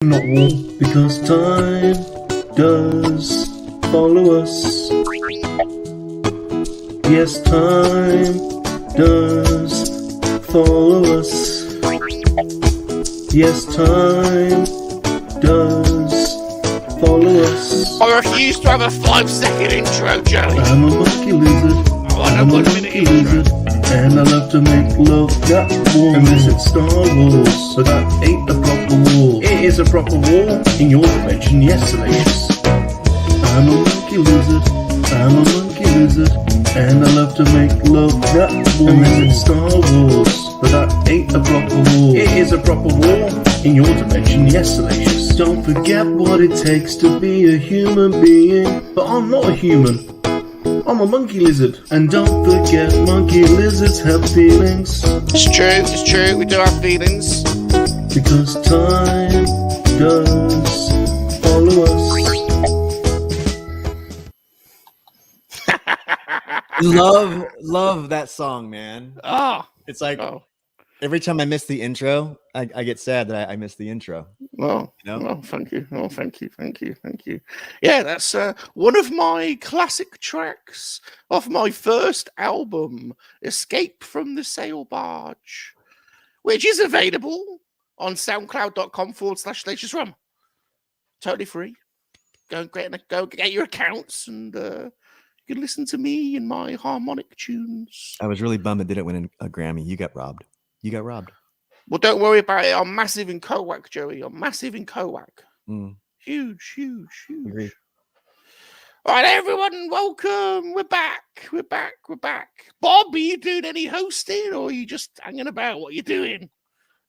Not war, because time does follow us. Yes, time does follow us. Yes, time does follow us. I refuse to have a 5-second intro, Joey. I'm a monkey lizard. I'm a monkey lizard. And I love to make love that warm. Unless it's Star Wars, so that ain't a proper war. It is a proper war in your dimension, yes, Salacious. I'm a monkey lizard. I'm a monkey lizard. And I love to make love that warm. Unless it's Star Wars, but that ain't a proper war. It is a proper war in your dimension, yes, Salacious. Don't forget what it takes to be a human being. But I'm not a human. I'm a monkey lizard. And don't forget, monkey lizards have feelings. It's true, we do have feelings. Because time does follow us. Love that song, man. It's like every time I miss the intro, I get sad that I miss the intro. Well, you know? Oh, thank you. Oh, thank you. Yeah, that's one of my classic tracks off my first album, Escape from the Sail Barge, which is available on soundcloud.com/Salacious Rum. Totally free. Go get your accounts and you can listen to me and my harmonic tunes. I was really bummed it didn't win a Grammy. You got robbed. Well, don't worry about it. I'm massive in Kowak, Joey. I'm massive in Kowak. Huge. Agreed. All right, everyone, welcome. We're back. Bob, are you doing any hosting or are you just hanging about? What are you doing?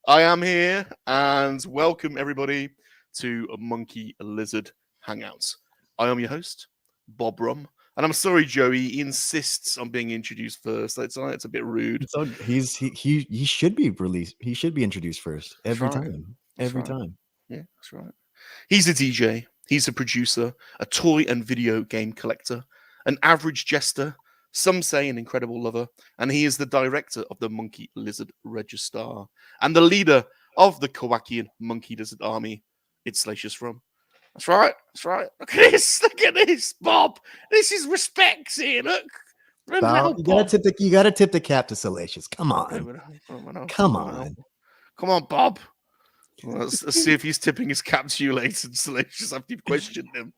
I am here, and welcome everybody to a MoNKEY-LiZaRD Hangouts. I am your host, Bob Rum, and I'm sorry, Joey, he insists on being introduced first. It's a bit rude. So he should be released. He should be introduced first every time. Every time. Yeah, that's right. He's a DJ. He's a producer, a toy and video game collector, an average jester, some say an incredible lover, and he is the director of the MoNKEY-LiZaRD Register and the leader of the Kowakian Monkey Lizard Army. It's Salacious Rum. That's right. Look at this, Bob. This is respect here. Look. You gotta tip the cap to Salacious. Come on. Come on, Bob. Well, let's see if he's tipping his cap to you later, Salacious, after you've questioned him.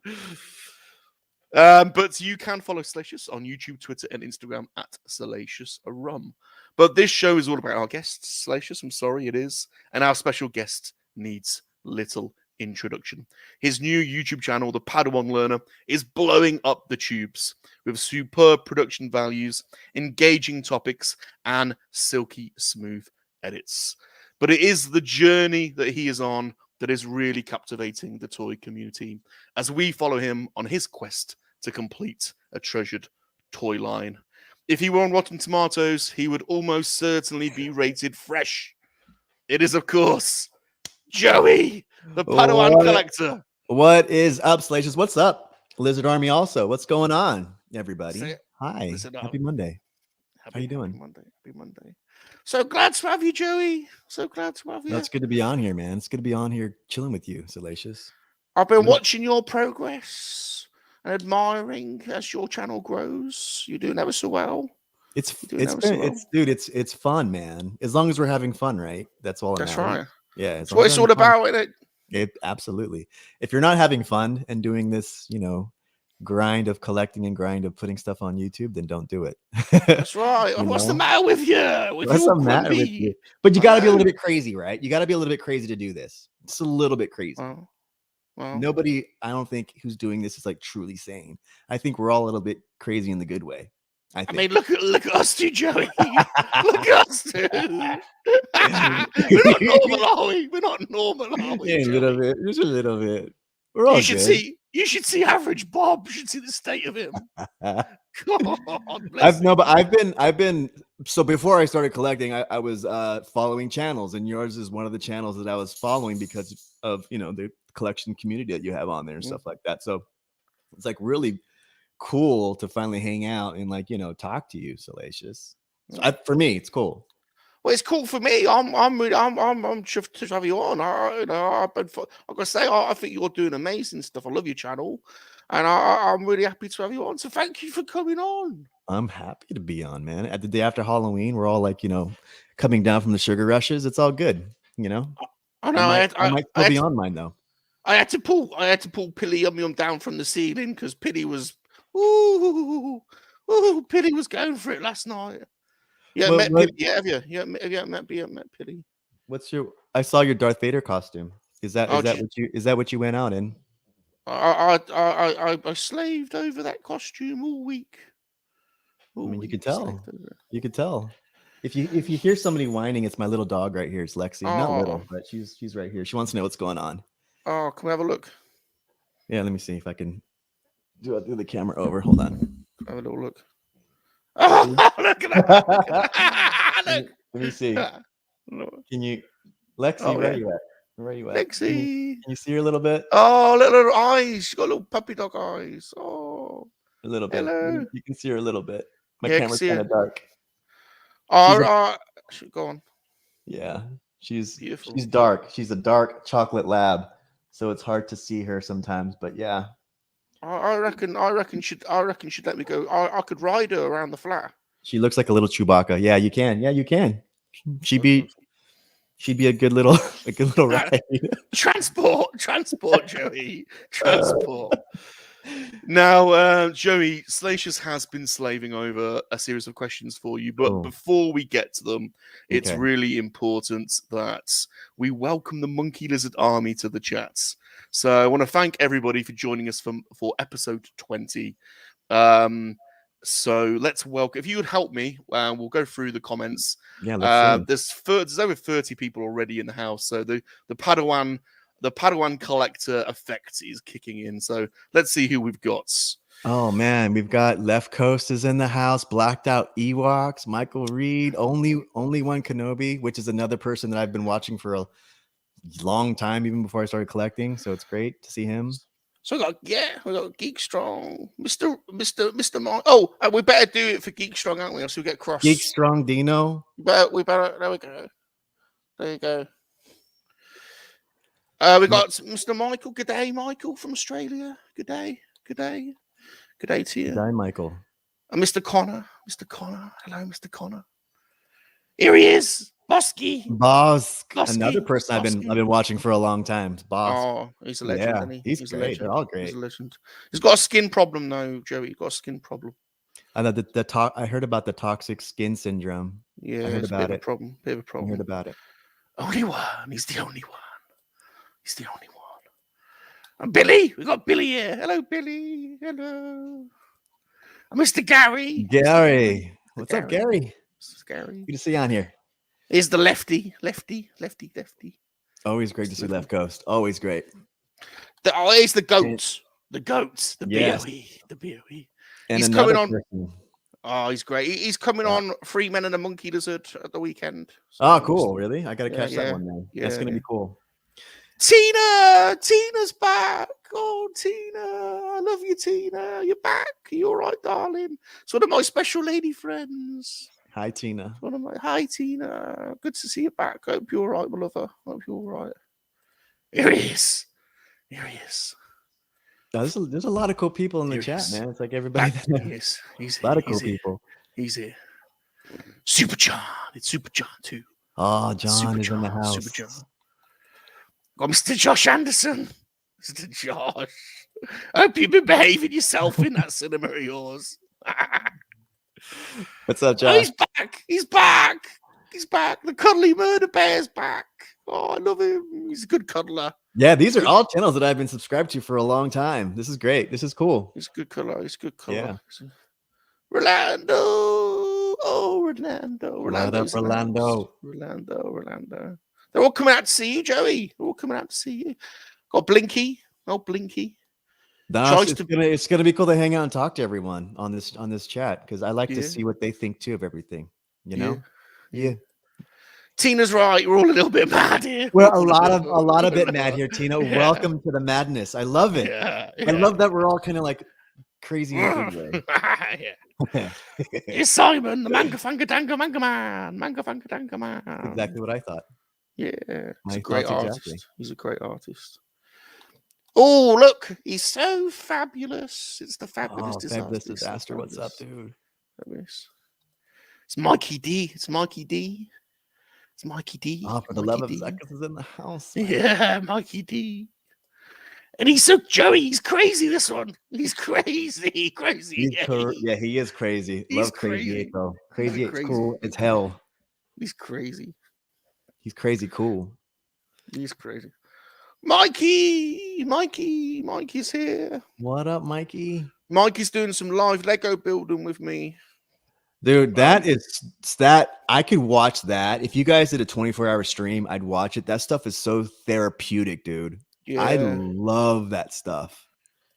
But you can follow Salacious on YouTube, Twitter, and Instagram at Salacious Rum. But this show is all about our guests, Salacious. I'm sorry, it is. And our special guest needs little introduction. His new YouTube channel, The Padawan Learner, is blowing up the tubes with superb production values, engaging topics, and silky smooth edits. But it is the journey that he is on that is really captivating the toy community as we follow him on his quest to complete a treasured toy line. If he were on Rotten Tomatoes, he would almost certainly be rated fresh. It is, of course, Joey, the Padawan collector. What is up, Salacious? What's up, Lizard Army? Also, what's going on, everybody? Hi, happy Monday. How you doing? Happy Monday. So glad to have you, Joey. So glad to have you. That's good to be on here, man. It's good to be on here chilling with you, Salacious. I've been watching your progress and admiring as your channel grows. You're doing ever so well. It's fun, man. As long as we're having fun, right? That's all. That's right. Yeah, that's what it's all about, isn't it? Absolutely. If you're not having fun and doing this, grind of collecting and grind of putting stuff on YouTube, then don't do it. That's right. What's the matter with you? What's the matter with you? But you got to be a little bit crazy, right? You got to be a little bit crazy to do this. It's a little bit crazy. Well, nobody, I don't think, who's doing this is like truly sane. I think we're all a little bit crazy in the good way. I mean, look at us two, Joey. Look at us two. We're not normal, are we? We're not normal, are we? Yeah, a little bit. Just a little bit. We're all good. You should see average Bob. You should see the state of him. I've been so before I started collecting, I was following channels, and yours is one of the channels that I was following because of the collection community that you have on there and stuff like that. So it's like really cool to finally hang out and talk to you, Salacious. For me, it's cool. Well, it's cool for me. I'm chuffed to have you on. Like I say, I think you're doing amazing stuff. I love your channel, and I'm really happy to have you on. So thank you for coming on. I'm happy to be on, man. At the day after Halloween, we're all like, coming down from the sugar rushes. It's all good, I know. I might still be on mine though. I had to pull Pilly Yum down from the ceiling because Pilly was Pilly was going for it last night. Yeah, met Pilly. Yeah, have you? Yeah, met Pilly. I saw your Darth Vader costume. Is that what you went out in? I slaved over that costume all week. You could tell. You could tell. If you hear somebody whining, it's my little dog right here. It's Lexi. Not little, but she's right here. She wants to know what's going on. Oh, can we have a look? Yeah, let me see if I can do the camera over. Hold on. Have a little look. Oh, look at that! Look. Let me see. Can you, Lexi? Where are you at? Where are you at? Lexi, can you see her a little bit? Oh, little eyes. She's got little puppy dog eyes. Oh, a little bit. Hello. You can see her a little bit. My camera's kind of dark. Go on. Yeah, she's beautiful. She's dark. She's a dark chocolate lab, so it's hard to see her sometimes. But yeah, I reckon she'd let me go. I could ride her around the flat. She looks like a little Chewbacca. Yeah, you can. Yeah, you can. She'd be a good little ride. Transport, Joey. Transport. Now, Joey, Salacious has been slaving over a series of questions for you, but before we get to them, it's really important that we welcome the MoNKEY-LiZaRD army to the chats. So I want to thank everybody for joining us for episode 20. So let's welcome. If you would help me, we'll go through the comments. Yeah, let's there's over 30 people already in the house. So the Padawan collector effect is kicking in. So let's see who we've got. Oh man, we've got Left Coast is in the house, Blacked Out Ewoks, Michael Reed, only one Kenobi, which is another person that I've been watching for a long time, even before I started collecting. So it's great to see him. So we got Geek Strong, Mr. Mark. Oh, we better do it for Geek Strong, aren't we? Else we get cross. Geek Strong Dino. We better. There we go. There you go. We got Mr. Michael. Good day, Michael from Australia. Good day. Good day. Good day to you. Good day, Michael. And Mr. Connor. Mr. Connor. Hello, Mr. Connor. Here he is. Bosky. Another person I've been watching for a long time. Boss. Oh, he's a legend, isn't he? He's great. A legend. They're all great. He's a legend. He's got a skin problem though, Joey. He's got a skin problem. I heard about the toxic skin syndrome. Yeah, I heard about it. Bit of a problem. I heard about it. Only one. He's the only one. He's the only one. And Billy. We got Billy here. Hello, Billy. Hello. And Mr. Gary. Gary. What's up, Gary? Mr. Gary. Good to see you on here. Here's the lefty. Always great to see Left Coast. Always great. Here's the goats. The goats. The BOE. The BOE. He's coming on. Person. Oh, he's great. He's coming on 3 Men and a MoNKEY-LiZaRD at the weekend. So cool. Really? I got to catch that one now. Yeah, that's going to be cool. Tina's back. Oh, Tina. I love you, Tina. You're back. You're all right, darling. It's one of my special lady friends. Hi, Tina. Hi, Tina. Good to see you back. I hope you're all right, my lover. I hope you're all right. Here he is. There's a lot of cool people in the chat, man. It's like everybody. He's a lot of cool people. He's here. Super John. It's Super John too. Oh, John is in the house. Super John. Got Mr. Josh Anderson. Mr. Josh. I hope you've been behaving yourself in that cinema of yours. What's up, Josh? Oh, he's back. The cuddly murder bear's back. Oh, I love him. He's a good cuddler. Yeah, these are all channels that I've been subscribed to for a long time. This is great. This is cool. He's a good cuddler. Yeah. Rolando. Oh, Rolando. Rolando. They're all coming out to see you, Joey. They're all coming out to see you. Got Blinky. Oh, Blinky. It's gonna be cool to hang out and talk to everyone on this chat because I like to see what they think too of everything. You know? Yeah. Tina's right. We're all a little bit mad here. We're a lot of bit mad here, Tina. Welcome to the madness. I love it. I love that we're all kind of like crazy in a good way. Yeah. It's Simon, the manga fanga danga manga man. Manga fanga danga man. Exactly what I thought. Yeah. He's My a great thoughts artist. exactly. He's a great artist. Oh, look, he's so fabulous. It's the fabulous Fabulous disaster. disaster. What's up, dude? Fabulous. It's Mikey D. It's Mikey D. It's Mikey D. Oh, for the Mikey love of D. Zekas is in the house. Yeah, Mikey D. And he's so Joey. He's crazy. This one. He's crazy. Crazy. Yeah, he is crazy. He's Love Crazy crazy. 8 though. Crazy 8's crazy. cool. It's hell. He's crazy. He's crazy cool. He's crazy. Mikey's here. What up, Mikey? Mikey's doing some live Lego building with me. Dude, that I could watch that. If you guys did a 24-hour stream, I'd watch it. That stuff is so therapeutic, dude. Yeah. I love that stuff.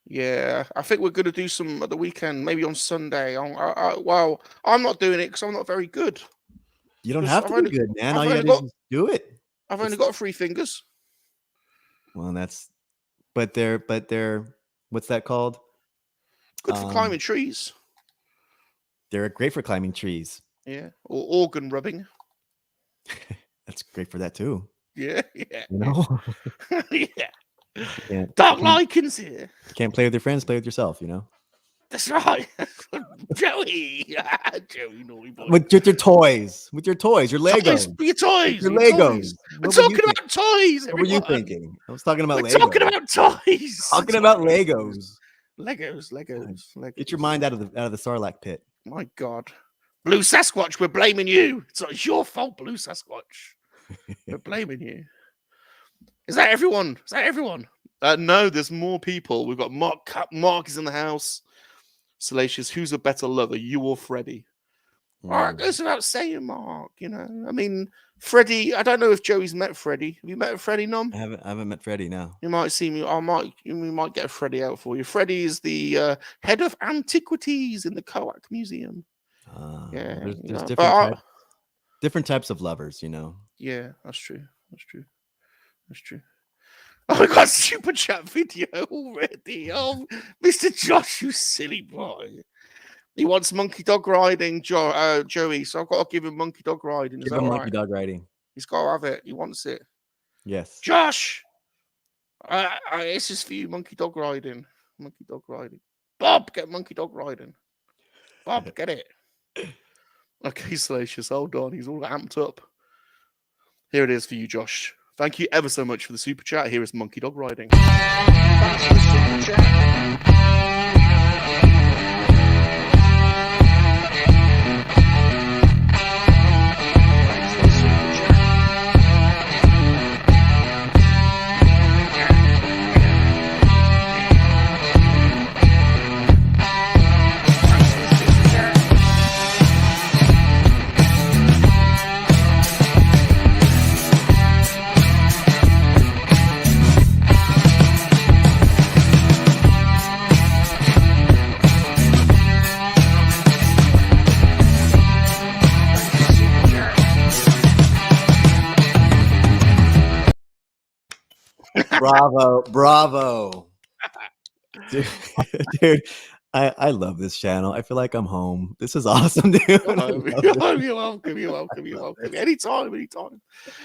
Yeah, I think we're going to do some at the weekend, maybe on Sunday. Well, I'm not doing it because I'm not very good. You don't have to be good, man. All you gotta do is do it. I've only got 3 fingers. Well, but they're what's that called? Good for climbing trees. They're great for climbing trees. Yeah, or organ rubbing. That's great for that too. Yeah, yeah. You know? Yeah. Dark Lycans here. Can't play with your friends, play with yourself, you know? That's right. Joey. Joey, naughty boy. With your toys. With your toys, your Legos. Your toys. Your Legos. We're talking about toys. What were you thinking? I was talking about We're Legos. talking about toys. Talking about Legos. Legos. Get your mind out of the Sarlacc pit. My God. Blue Sasquatch, we're blaming you. It's your fault, Blue Sasquatch. We're blaming you. Is that everyone? No, there's more people. We've got Mark. Mark is in the house. Salacious, who's a better lover, you or Freddy? It goes without saying, Mark. You know, I mean, Freddy. I don't know if Joey's met Freddy. Have you met Freddy, Nom? I haven't met Freddy. No. You might see me. We might get a Freddy out for you. Freddy is the head of antiquities in the Coac Museum. Yeah, there's different types of lovers, you know. Yeah, that's true. Oh, I got a super chat video already. Oh, Mr. Josh, you silly boy. He wants monkey dog riding, Joey. So I've got to give him monkey dog riding. Give him monkey dog riding. He's got to have it. He wants it. Yes. Josh, this is for you, monkey dog riding. Bob, get monkey dog riding. Bob, get it. Okay, Salacious, hold on. He's all amped up. Here it is for you, Josh. Thank you ever so much for the super chat. Here is monkey dog riding. Thanks for the super chat. Bravo. Dude, I love this channel. I feel like I'm home. This is awesome, dude. You're welcome. Anytime.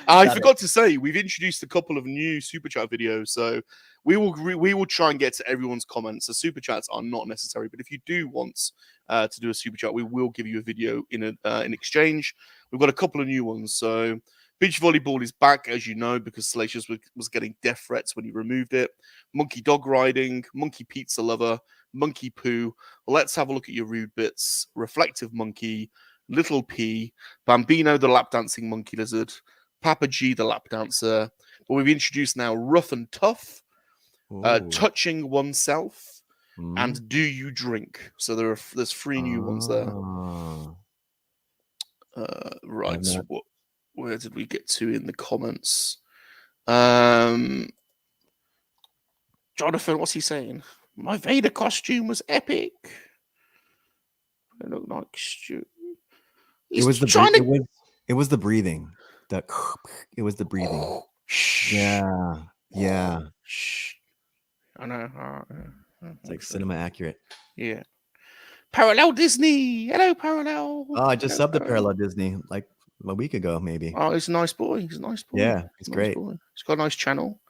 I forgot to say, we've introduced a couple of new super chat videos, so we will try and get to everyone's comments. The super chats are not necessary, but if you do want to do a super chat, we will give you a video in exchange. We've got a couple of new ones, so beach volleyball is back, as you know, because Salacious was getting death threats when he removed it. Monkey dog riding, monkey pizza lover, monkey poo. Let's have a look at your rude bits. Reflective monkey, little P, Bambino the lap dancing monkey lizard, Papa G the lap dancer. But we've introduced now rough and tough, touching oneself, and do you drink? So there's 3 new ones there. Right. Where did we get to in the comments? Jonathan, what's he saying? My Vader costume was epic. I look like Stu. It was the breathing. It was the breathing. Yeah. I know. It's like cinema accurate. Yeah. Parallel Disney. Hello, Parallel. Oh, I just Hello, subbed to Parallel Disney like a week ago, maybe. Oh, he's a nice boy. He's a nice boy. Yeah, he's Nice great. boy. He's got a nice channel.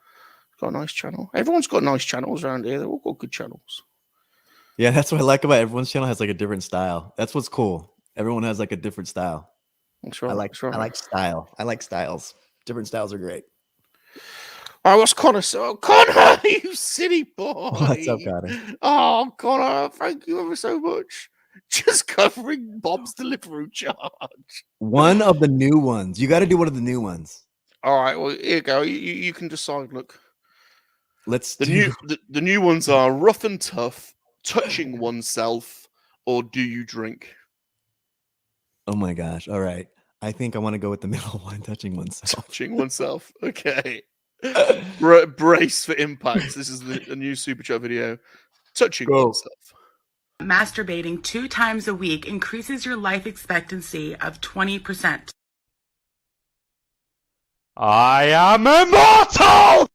He's got a nice channel. Everyone's got nice channels around here. They've all got good channels. Yeah, that's what I like about it. Everyone's channel has like a different style. That's what's cool. Everyone has like a different style. That's right. I like that's right. I like style. I like styles. Different styles are great. Oh, what's Connor? So Connor, you silly boy. What's up, Connor? Oh, Connor, thank you ever so much. Just covering Bob's delivery charge. One of the new ones. You got to do one of the new ones. All right, well, here you go. You can decide. Look, Let's the do. the new ones are rough and tough, touching oneself, or do you drink? Oh my gosh! All right, I think I want to go with the middle one, touching oneself. Touching oneself. Okay. Brace for impact. This is the new super chat video. Touching Go. oneself. Masturbating 2 times a week increases your life expectancy of 20%. I am immortal!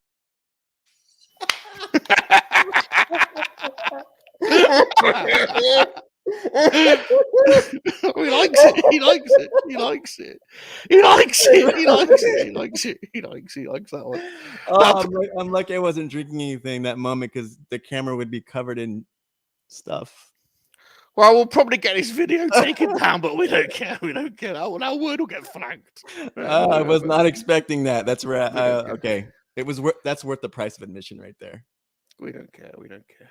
He likes it. He likes it. He likes it. He likes it. He likes it. He likes it. He likes it. He likes that one. Oh, I'm lucky I wasn't drinking anything that moment because the camera would be covered in stuff. Well, we'll probably get this video taken down, but we don't care. We don't care. Our word will get flagged. I was not expecting that. That's right. Okay, it was worth. That's worth the price of admission right there. We don't care. We don't care.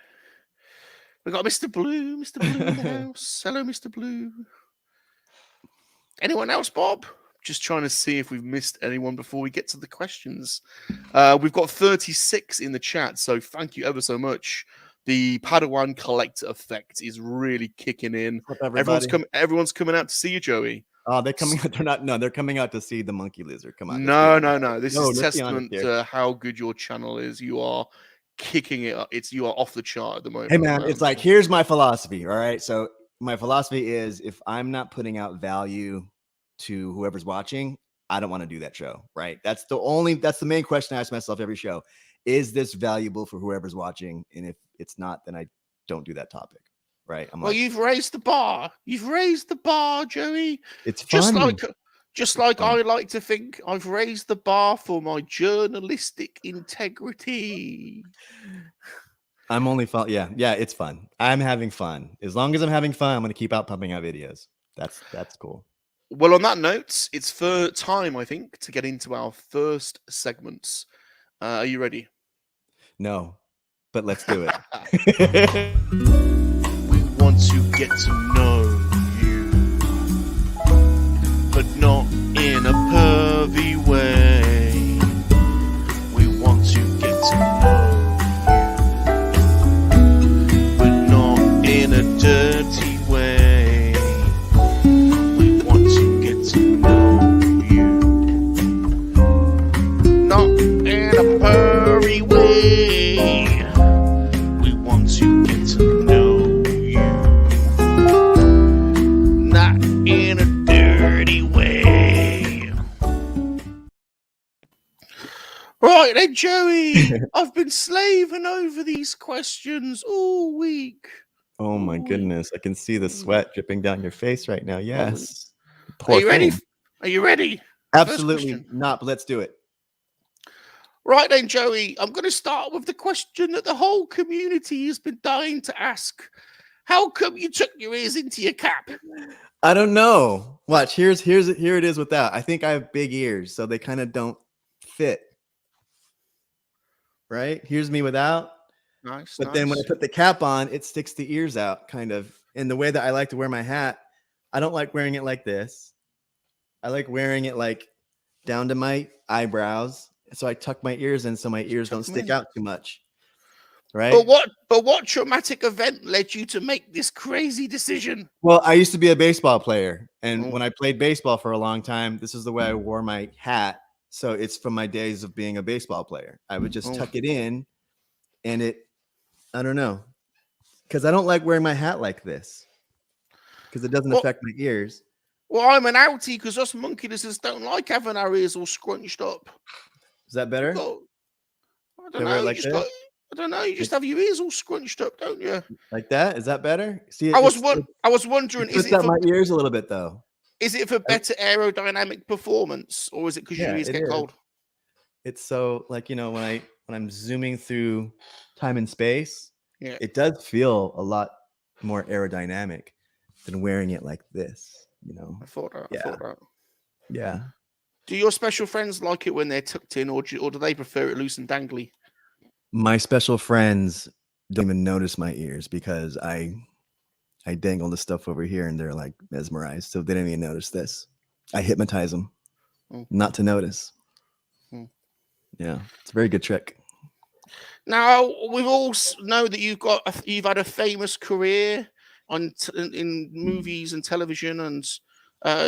We got Mr. Blue. Mr. Blue in the house. Hello, Mr. Blue. Anyone else, Bob? Just trying to see if we've missed anyone before we get to the questions. We've got 36 in the chat, so thank you ever so much. The Padawan collector effect is really kicking in. Everyone's coming out to see you, Joey. Oh, they're coming. They're not. No, they're coming out to see the MoNKey-LiZaRD. Come on. No. This is testament to how good your channel is. You are kicking it up. You are off the chart at the moment. Hey man, it's like, here's my philosophy. All right. So my philosophy is if I'm not putting out value to whoever's watching, I don't want to do that show. Right. That's the main question I ask myself every show. Is this valuable for whoever's watching? And if it's not, then I don't do that topic. Right. Well, you've raised the bar. You've raised the bar, Joey. It's fun. Just like I like to think I've raised the bar for my journalistic integrity. I'm only fun. Yeah, it's fun. I'm having fun. As long as I'm having fun, I'm going to keep out pumping out videos. That's cool. Well, on that note, it's for time, I think, to get into our first segments. Are you ready? No, but let's do it. We want to get to know you, but not in a pervy way. We want to get to know you, but not in a dirty way. We want to get to know you, not in a pervy way. We want to get to know you, not in a dirty way. Right then, Joey, I've been slaving over these questions all week. Oh my goodness. I can see the sweat dripping down your face right now. Yes. Are you ready? Are you ready? Absolutely not, but let's do it. Right then, Joey, I'm going to start with the question that the whole community has been dying to ask. How come you took your ears into your cap? I don't know. Watch, here it is without. I think I have big ears, so they kind of don't fit. Right? Here's me without. Nice. But then when I put the cap on, it sticks the ears out, kind of. And the way that I like to wear my hat, I don't like wearing it like this. I like wearing it like down to my eyebrows. So I tuck my ears in so my ears don't stick out too much. Right? But what traumatic event led you to make this crazy decision? Well, I used to be a baseball player. And when I played baseball for a long time, this is the way I wore my hat. So it's from my days of being a baseball player. I would just tuck it in and I don't know. Because I don't like wearing my hat like this. Because it doesn't affect my ears. Well, I'm an outie because us MoNKey-LiZarDs don't like having our ears all scrunched up. Is that better? I don't know. Like don't know. You just have your ears all scrunched up, don't you? Like that? Is that better? See, I was wondering, it puts up my ears a little bit though. is it for better aerodynamic performance, or is it because your Yeah, ears it get is. cold? It's so like, you know, when I'm zooming through time and space, Yeah. it does feel a lot more aerodynamic than wearing it like this, you know. I thought that. Yeah. I thought that. Yeah. Do your special friends like it when they're tucked in, or do they prefer it loose and dangly? My special friends don't even notice my ears because I dangle the stuff over here and they're like mesmerized. So they didn't even notice this. I hypnotize them not to notice. Yeah, it's a very good trick. Now we all know that you've had a famous career in movies and television, and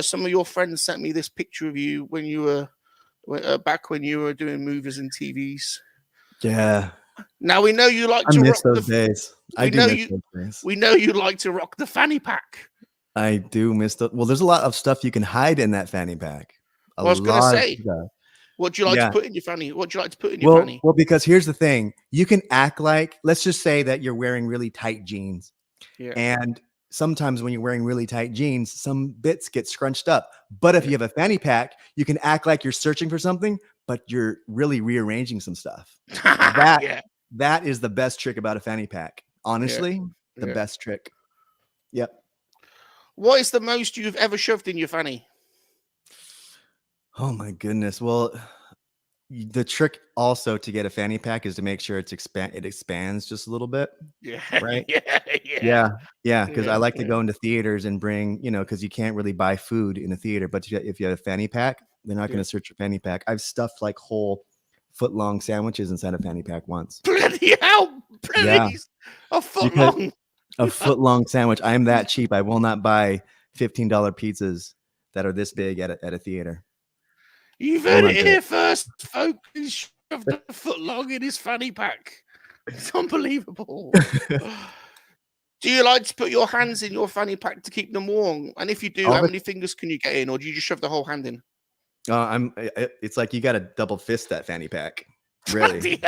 some of your friends sent me this picture of you when you were back when you were doing movies and TVs. Yeah. Now we know you like I to miss rock those days. I do miss those days. We know you like to rock the fanny pack. I do miss the. Well, there's a lot of stuff you can hide in that fanny pack. I was going to say, what do you like to put in your fanny? What do you like to put in your fanny? Well, because here's the thing: you can act like. Let's just say that you're wearing really tight jeans, and sometimes when you're wearing really tight jeans, some bits get scrunched up. But if you have a fanny pack, you can act like you're searching for something, but you're really rearranging some stuff. That is the best trick about a fanny pack. Honestly, the best trick. Yep. What is the most you've ever shoved in your fanny? Oh my goodness. Well, the trick also to get a fanny pack is to make sure it expands just a little bit. Yeah. Right. Yeah. Because I like to go into theaters and bring, you know, because you can't really buy food in a theater, but if you have a fanny pack, they're not going to search your fanny pack. I've stuffed like whole foot-long sandwiches inside a fanny pack once. Bloody hell! Please. A foot-long. A foot-long sandwich. I'm that cheap. I will not buy $15 pizzas that are this big at a theater. You've heard it here first, folks. He shoved a foot-long in his fanny pack. It's unbelievable. Do you like to put your hands in your fanny pack to keep them warm? And if you do, how many fingers can you get in, or do you just shove the whole hand in? It's like you got to double fist that fanny pack. Really.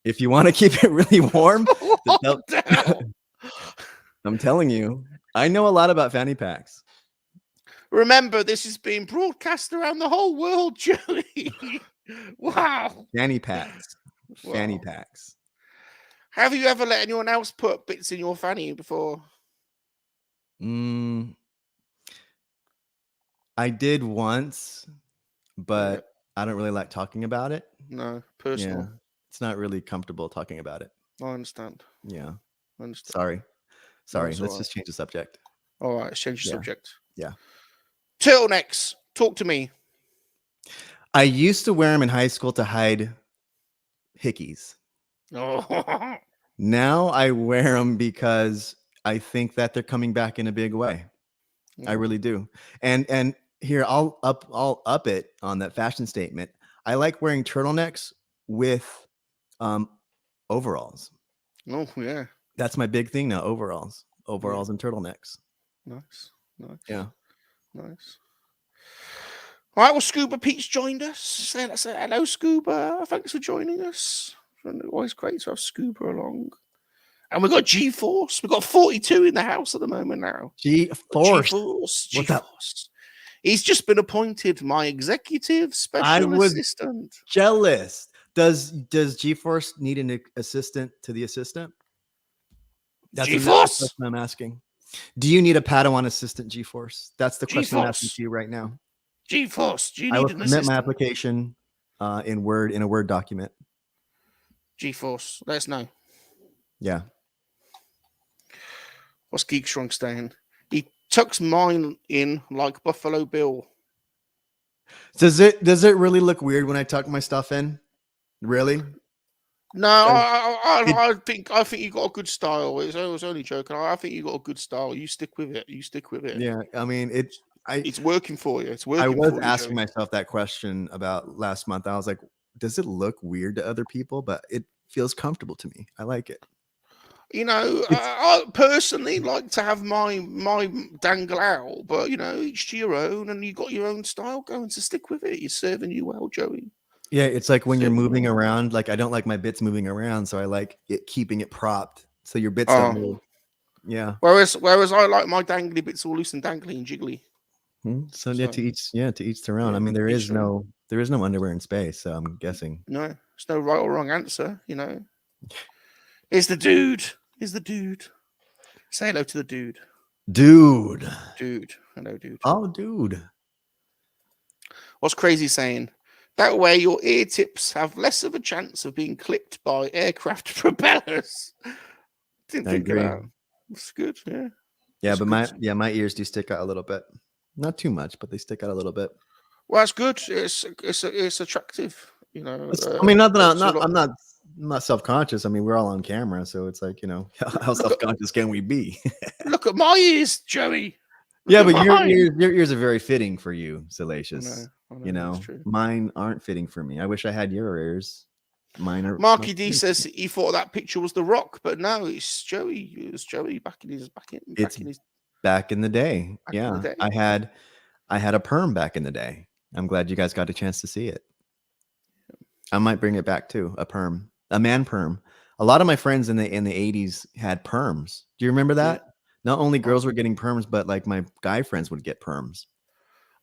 If you want to keep it really warm, I'm telling you, I know a lot about fanny packs. Remember, this is being broadcast around the whole world, Joey. Wow. Fanny packs. Fanny packs. Have you ever let anyone else put bits in your fanny before? I did once, but I don't really like talking about it. No, personal. Yeah, it's not really comfortable talking about it. I understand. Yeah. I understand. Sorry. Let's just change the subject. All right, let's change the subject. Yeah. Turtlenecks. Talk to me. I used to wear them in high school to hide hickeys. Oh. Now I wear them because I think that they're coming back in a big way. I really do. And here I'll up it on that fashion statement. I like wearing turtlenecks with overalls. Oh yeah. That's my big thing now, overalls and turtlenecks. Nice. Yeah. Nice. All right, well, Scuba Pete's joined us. Say hello, Scuba. Thanks for joining us. Always great to have Scuba along. And we've got G-Force. We've got 42 in the house at the moment now. G-Force. What's up? He's just been appointed my executive special assistant. Jealous. Does G-Force need an assistant to the assistant? That's G-Force? the question I'm asking. Do you need a Padawan assistant, G-Force? That's the question I'm asking to you right now. G-Force, do you need an assistant? I will submit my application in a Word document. G-Force, let us know. Yeah. What's Geek Shrunk saying? He tucks mine in like Buffalo Bill. Does it really look weird when I tuck my stuff in? Really? No, I think you got a good style. I was only joking. I think you got a good style. You stick with it. Yeah, I mean it's working for you. It's working. I was asking myself that question about last month. I was like, does it look weird to other people? But it feels comfortable to me. I like it. You know, I personally like to have my dangle out, but you know, each to your own, and you got your own style going. So stick with it. You're serving you well, Joey. Yeah, it's like when you're Simple. moving around. Like I don't like my bits moving around, so I like it keeping it propped so your bits don't move. Yeah. Whereas I like my dangly bits all loose and dangly and jiggly. So yeah, to each their own. Yeah, I mean, there each is their no underwear in space, so I'm guessing. No, there's no right or wrong answer. You know, here's the dude. Here's the dude. Say hello to the dude. Dude. Dude. Hello, dude. Oh, dude. What's crazy saying? That way, your ear tips have less of a chance of being clipped by aircraft propellers. Didn't I think agree. of that. It's good. Yeah. Yeah, It's but good. my ears do stick out a little bit. Not too much, but they stick out a little bit. Well, that's good. It's attractive. You know. I mean, not that I'm I'm not self-conscious. I mean, we're all on camera, so it's like, you know, how self-conscious can we be? Look at my ears, Joey. Yeah, Look but at your mine. ears are very fitting for you, Salacious. I know, You know, that's true. mine aren't fitting for me. I wish I had your ears. Mine are. Marky D says he thought that picture was The Rock, but no, it's Joey. It was Joey back in his Back in the day. Back in Yeah, the day. I had a perm back in the day. I'm glad you guys got a chance to see it. I might bring it back too. A perm, a man perm. A lot of my friends in the 80s had perms. Do you remember that? Yeah. Not only girls were getting perms, but like my guy friends would get perms.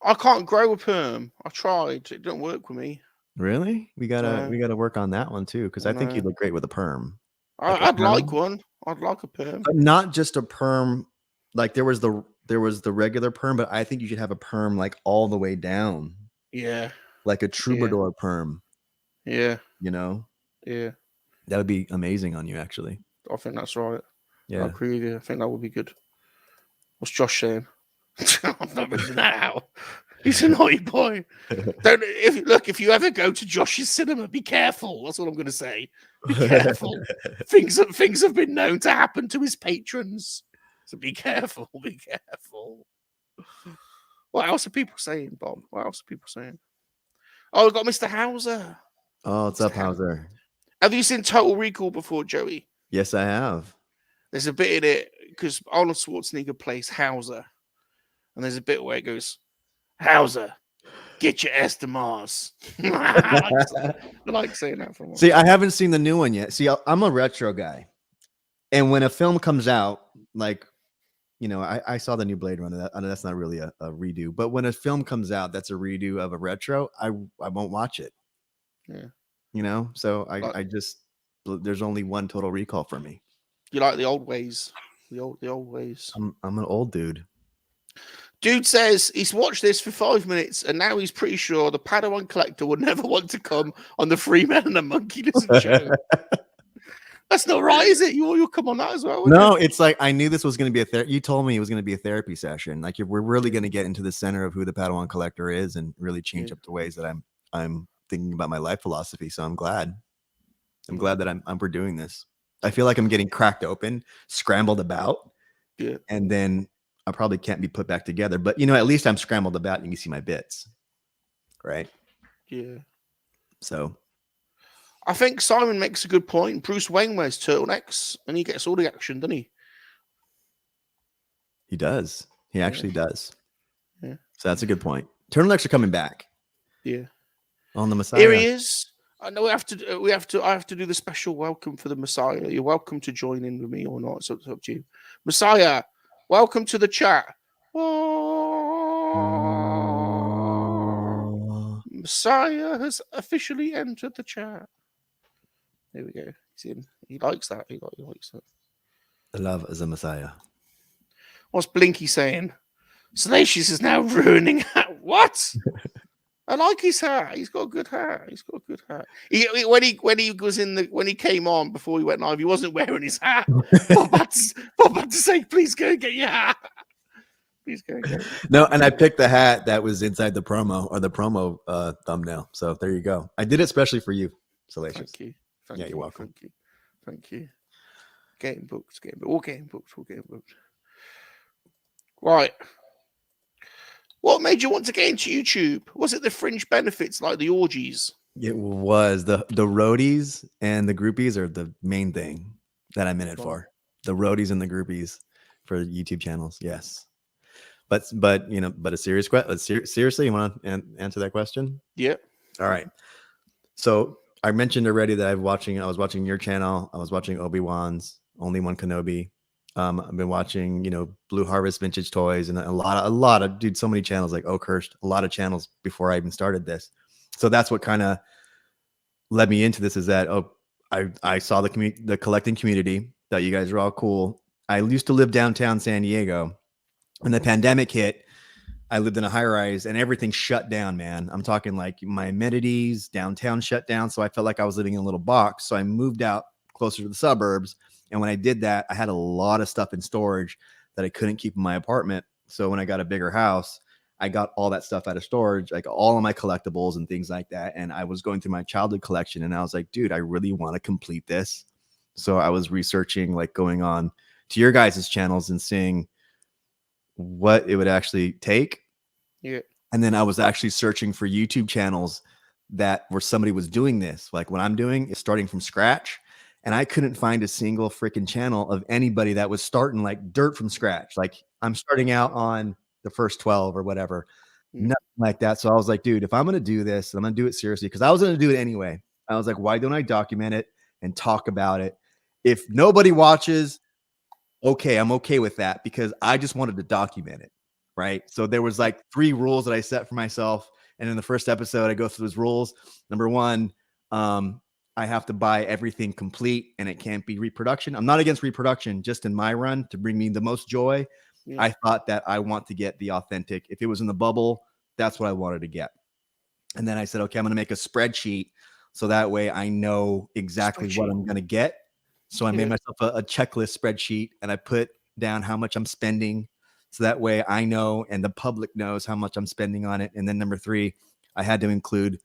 I can't grow a perm. I tried. It didn't work with me. Really? We gotta work on that one too, because I think you look great with a perm. I'd like one. I'd like a perm, but not just a perm. Like there was the regular perm, but I think you should have a perm like all the way down. Yeah, like a troubadour perm. Yeah, You know, yeah. that would be amazing on you, actually. I think that's right. Yeah. I agree with you. I think that would be good. What's Josh saying? I'm not really now. He's a naughty boy. If you ever go to Josh's cinema, be careful. That's what I'm going to say. Be careful. things have been known to happen to his patrons. So be careful. Be careful. What else are people saying, Bob? What else are people saying? Oh, we've got Mr. Hauser. Oh, what's up, Hauser? Have you seen Total Recall before, Joey? Yes, I have. There's a bit in it because Arnold Schwarzenegger plays Hauser. And there's a bit where it goes, Hauser, get your ass to Mars. I like saying that from. See, I haven't seen the new one yet. See, I'm a retro guy. And when a film comes out, like, you know, I saw the new Blade Runner. That's not really a redo. But when a film comes out that's a redo of a retro, I won't watch it. Yeah. You know? So I just, there's only one Total Recall for me. You like the old ways. The old ways. I'm an old dude. Dude says he's watched this for 5 minutes and now he's pretty sure the Padawan collector would never want to come on the Free Men and the MoNKey-LiZaRD show. That's not right, is it? You'll come on that as well. No, it's like I knew this was going to be you told me it was going to be a therapy session. Like we're really going to get into the center of who the Padawan collector is and really change up the ways that I'm thinking about my life philosophy. So I'm glad that we're doing this. I feel like I'm getting cracked open, scrambled about, and then I probably can't be put back together. But you know, at least I'm scrambled about and you can see my bits, right? Yeah. So I think Simon makes a good point. Bruce Wayne wears turtlenecks and he gets all the action, doesn't he? He does. He actually does. Yeah. So that's a good point. Turtlenecks are coming back. Yeah. On the Messiah. Here he is. I know I have to do the special welcome for the Messiah. You're welcome to join in with me or not. It's up to you. Messiah, welcome to the chat. Messiah has officially entered the chat. There we go. He's in. He likes that. He likes that. The love is a Messiah. What's Blinky saying? Salacious is now ruining hat. What? I like his hat. He's got a good hat. When he came on before he went live, he wasn't wearing his hat. Bob had to say, please go and get your hat. Please go and get it. No, and I picked the hat that was inside the promo thumbnail. So there you go. I did it especially for you, Salacious. Thank you. You're welcome. Thank you. Getting booked. All getting booked. Right. What made you want to get into YouTube? Was it the fringe benefits like the orgies? It was the roadies and the groupies are the main thing that I'm in it for. The roadies and the groupies for YouTube channels. Yes. But you know, a serious question. Seriously, you want to answer that question? Yeah. All right. So I mentioned already that I was watching your channel. I was watching Obi-Wan's Only One Kenobi. I've been watching, Blue Harvest Vintage Toys and a lot of dude, so many channels like Oakhurst, a lot of channels before I even started this. So that's what kind of led me into this, is that I saw the collecting community, that you guys are all cool. I used to live downtown San Diego. When the pandemic hit, I lived in a high rise and everything shut down, man. I'm talking like my amenities downtown shut down. So I felt like I was living in a little box. So I moved out closer to the suburbs. And when I did that, I had a lot of stuff in storage that I couldn't keep in my apartment. So when I got a bigger house, I got all that stuff out of storage, like all of my collectibles and things like that. And I was going through my childhood collection and I was like, dude, I really want to complete this. So I was researching, like going on to your guys' channels and seeing what it would actually take. Yeah. And then I was actually searching for YouTube channels where somebody was doing this. Like what I'm doing is starting from scratch. And I couldn't find a single freaking channel of anybody that was starting like dirt from scratch. Like I'm starting out on the first 12 or whatever, nothing like that. So I was like, dude, if I'm going to do this, I'm going to do it seriously, because I was going to do it anyway. I was like, why don't I document it and talk about it? If nobody watches, okay, I'm okay with that, because I just wanted to document it, right? So there was like 3 rules that I set for myself. And in the first episode, I go through those rules. Number 1, I have to buy everything complete and it can't be reproduction. I'm not against reproduction, just in my run to bring me the most joy. Yeah. I thought that I want to get the authentic. If it was in the bubble, that's what I wanted to get. And then I said, okay, I'm going to make a spreadsheet so that way I know exactly what I'm going to get. So I made myself a checklist spreadsheet and I put down how much I'm spending. So that way I know and the public knows how much I'm spending on it. And then number 3, I had to include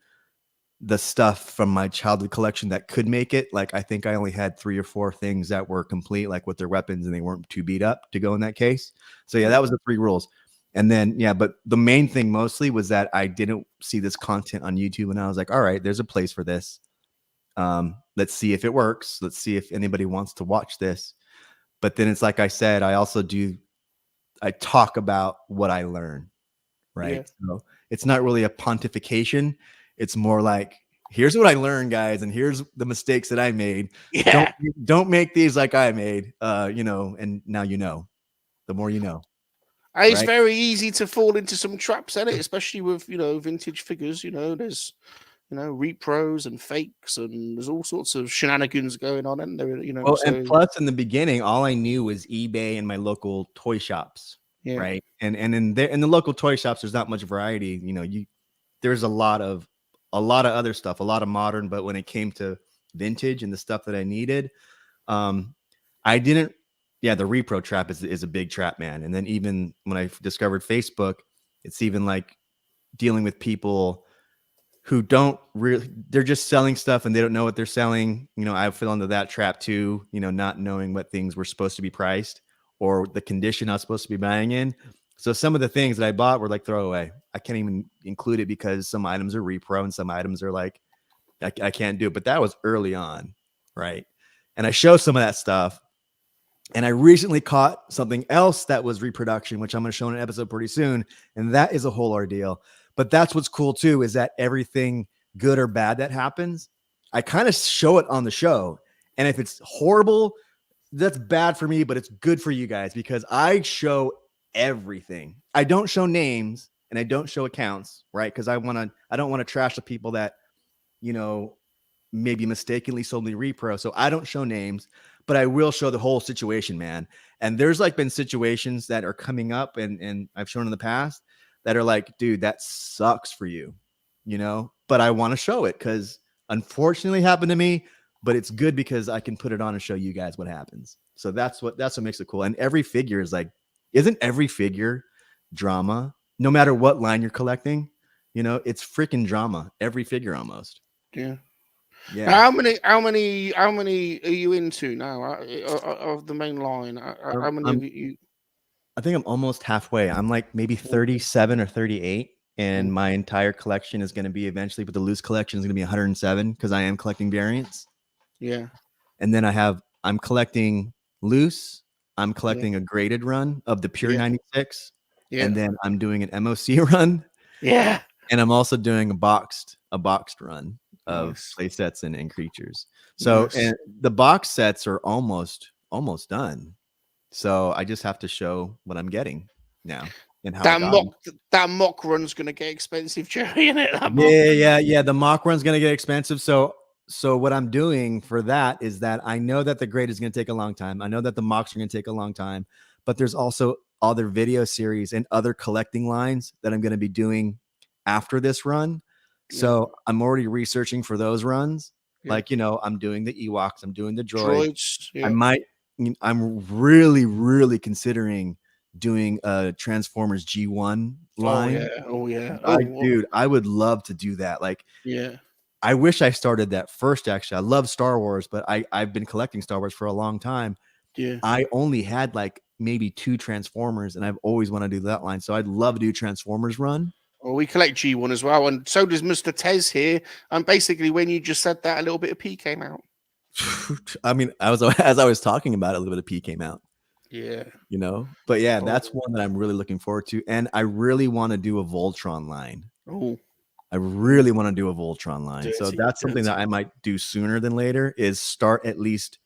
the stuff from my childhood collection that could make it. Like I think I only had 3 or 4 things that were complete, like with their weapons, and they weren't too beat up to go in that case. So yeah, that was the 3 rules. And then, yeah, but the main thing mostly was that I didn't see this content on YouTube and I was like, all right, there's a place for this. Let's see if it works. Let's see if anybody wants to watch this. But then it's like I said, I talk about what I learn, right? Yeah. So it's not really a pontification. It's more like, here's what I learned, guys, and here's the mistakes that I made. Yeah. Don't make these like I made, and now you know. The more you know. It's right? Very easy to fall into some traps, isn't it? Especially with, vintage figures, there's, repros and fakes, and there's all sorts of shenanigans going on, and there, Well, and plus in the beginning, all I knew was eBay and my local toy shops, right? And in the local toy shops, there's not much variety. There's a lot of other stuff, a lot of modern, but when it came to vintage and the stuff that I needed, I didn't. Yeah, the repro trap is a big trap, man. And then even when I discovered Facebook, it's even like dealing with people who don't really, they're just selling stuff and they don't know what they're selling. I fell into that trap too, not knowing what things were supposed to be priced or the condition I was supposed to be buying in. So some of the things that I bought were like throwaway. I can't even include it because some items are repro and some items are like, I can't do it. But that was early on, right? And I show some of that stuff. And I recently caught something else that was reproduction, which I'm going to show in an episode pretty soon. And that is a whole ordeal. But that's what's cool too, is that everything good or bad that happens, I kind of show it on the show. And if it's horrible, that's bad for me, but it's good for you guys because I show everything. I don't show names and I don't show accounts, right? Because I don't want to trash the people that, maybe mistakenly sold me repro. So I don't show names, but I will show the whole situation, man. And there's like been situations that are coming up and I've shown in the past that are like, dude, that sucks for you, but I want to show it because unfortunately happened to me, but it's good because I can put it on and show you guys what happens. So that's what makes it cool. And every figure is like, isn't every figure drama, no matter what line you're collecting, it's freaking drama, every figure almost. Yeah. Yeah. How many are you into now of the main line? How many of you? I think I'm almost halfway. I'm like maybe 37 or 38, and my entire collection is going to be eventually, but the loose collection is going to be 107 because I am collecting variants. Yeah. And then I'm collecting loose. I'm collecting a graded run of the pure 96. Yeah. And then I'm doing an MOC run. Yeah. And I'm also doing a boxed run. of play sets and creatures. So and the box sets are almost done. So I just have to show what I'm getting now and how that mock run's gonna get expensive, Jerry, isn't it? Yeah. The mock run's gonna get expensive. So what I'm doing for that is that I know that the grade is gonna take a long time. I know that the mocks are gonna take a long time, but there's also other video series and other collecting lines that I'm gonna be doing after this run. So I'm already researching for those runs. Like, I'm doing the Ewoks, I'm doing the droids. I'm really considering doing a Transformers G1 line. Dude, I would love to do that. Like, I wish I started that first. Actually, I love Star Wars, but I've been collecting Star Wars for a long time. I only had like maybe 2 Transformers, and I've always wanted to do that line. So I'd love to do Transformers run. Well, we collect G1 as well, and so does Mr. Tez here. And basically, when you just said that, a little bit of P came out. I mean, as I was talking about it, a little bit of P came out. Yeah. But yeah, that's one that I'm really looking forward to. And I really want to do a Voltron line. I really want to do a Voltron line. So that's something that I might do sooner than later, is start at least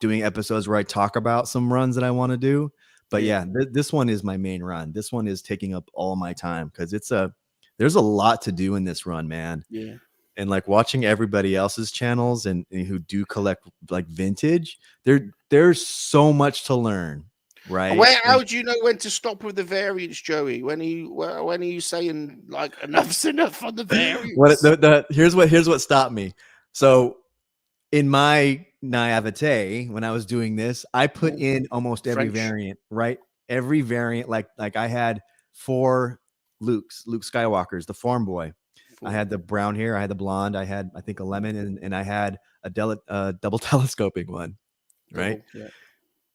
doing episodes where I talk about some runs that I want to do. But yeah, this one is my main run. This one is taking up all my time because there's a lot to do in this run, man. Yeah. And like watching everybody else's channels and who do collect like vintage, there's so much to learn, right? How do you know when to stop with the variants, Joey? When are you saying like enough's enough on the variants? Here's what stopped me. So in my naivete, when I was doing this, I put in almost every variant, right? Every variant, like I had 4 Luke Skywalkers, the farm boy. I had the brown hair, I had the blonde, I had, I think, a lemon, and I had a double telescoping one, right?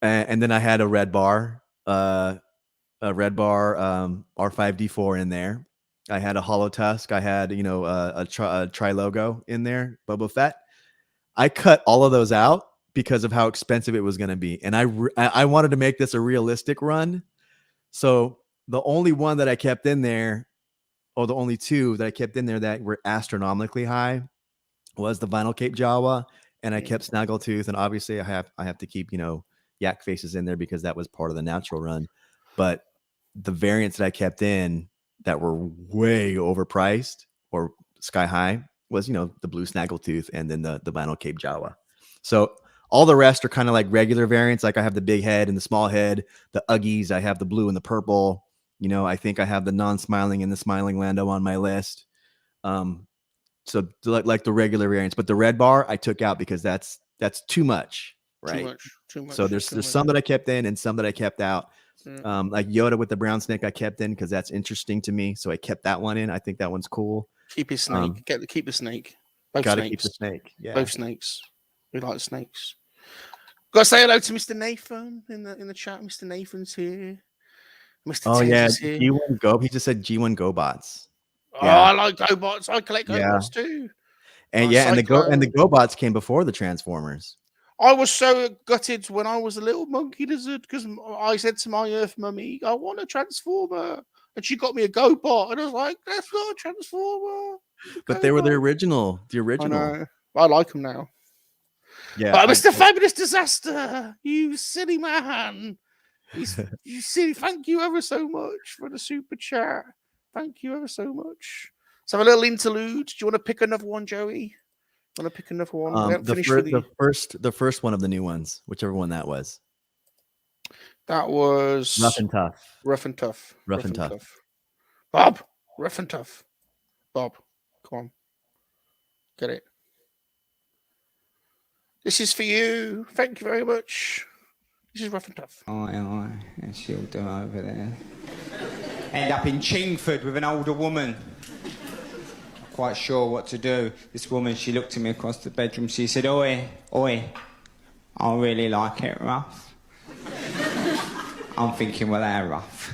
And then I had a red bar R5D4 in there. I had a Hollow Tusk. I had, a Tri-Logo in there, Boba Fett. I cut all of those out because of how expensive it was going to be. And I wanted to make this a realistic run. So the only one that I kept in there, or the only 2 that I kept in there that were astronomically high, was the Vinyl Cape Jawa, and I kept Snaggletooth. And obviously I have to keep, Yak Faces in there because that was part of the natural run. But the variants that I kept in that were way overpriced or sky high was, the blue Snaggletooth and then the Vinyl Cape Jawa. So all the rest are kind of like regular variants. Like I have the big head and the small head, the Uggies. I have the blue and the purple. I think I have the non-smiling and the smiling Lando on my list. So like the regular variants, but the red bar I took out because that's too much, right? Too much. So there's some that I kept in and some that I kept out. Like Yoda with the brown snake I kept in because that's interesting to me. So I kept that one in. I think that one's cool. Keep his snake. Keep the snake. Both gotta snakes. Keep the snake. Yeah. Both snakes. We like snakes. Got to say hello to Mr. Nathan in the chat. Mr. Nathan's here. Mr. Tez is here. G1 Go. He just said G1 GoBots. Oh, I like GoBots. I collect GoBots too. And and the GoBots came before the Transformers. I was so gutted when I was a little MoNKey-LiZaRD because I said to my Earth mummy, I want a Transformer. And she got me a GoBot. And I was like, that's not a Transformer. But they were the original. The original. I know. I like them now. Yeah. But Mr. Fabulous Disaster, you silly man. You silly. Thank you ever so much for the super chat. Thank you ever so much. Let's have a little interlude. Do you want to pick another one, Joey? Want to pick another one? The first one of the new ones, whichever one that was. That was Rough and Tough. Rough and Tough. Rough and Tough. Bob, Rough and Tough. Bob, come on. Get it. This is for you. Thank you very much. This is Rough and Tough. Aye. And she'll do over there. End up in Chingford with an older woman. Quite sure what to do. This woman, she looked at me across the bedroom. She said, oi, I really like it rough. I'm thinking, well, how rough?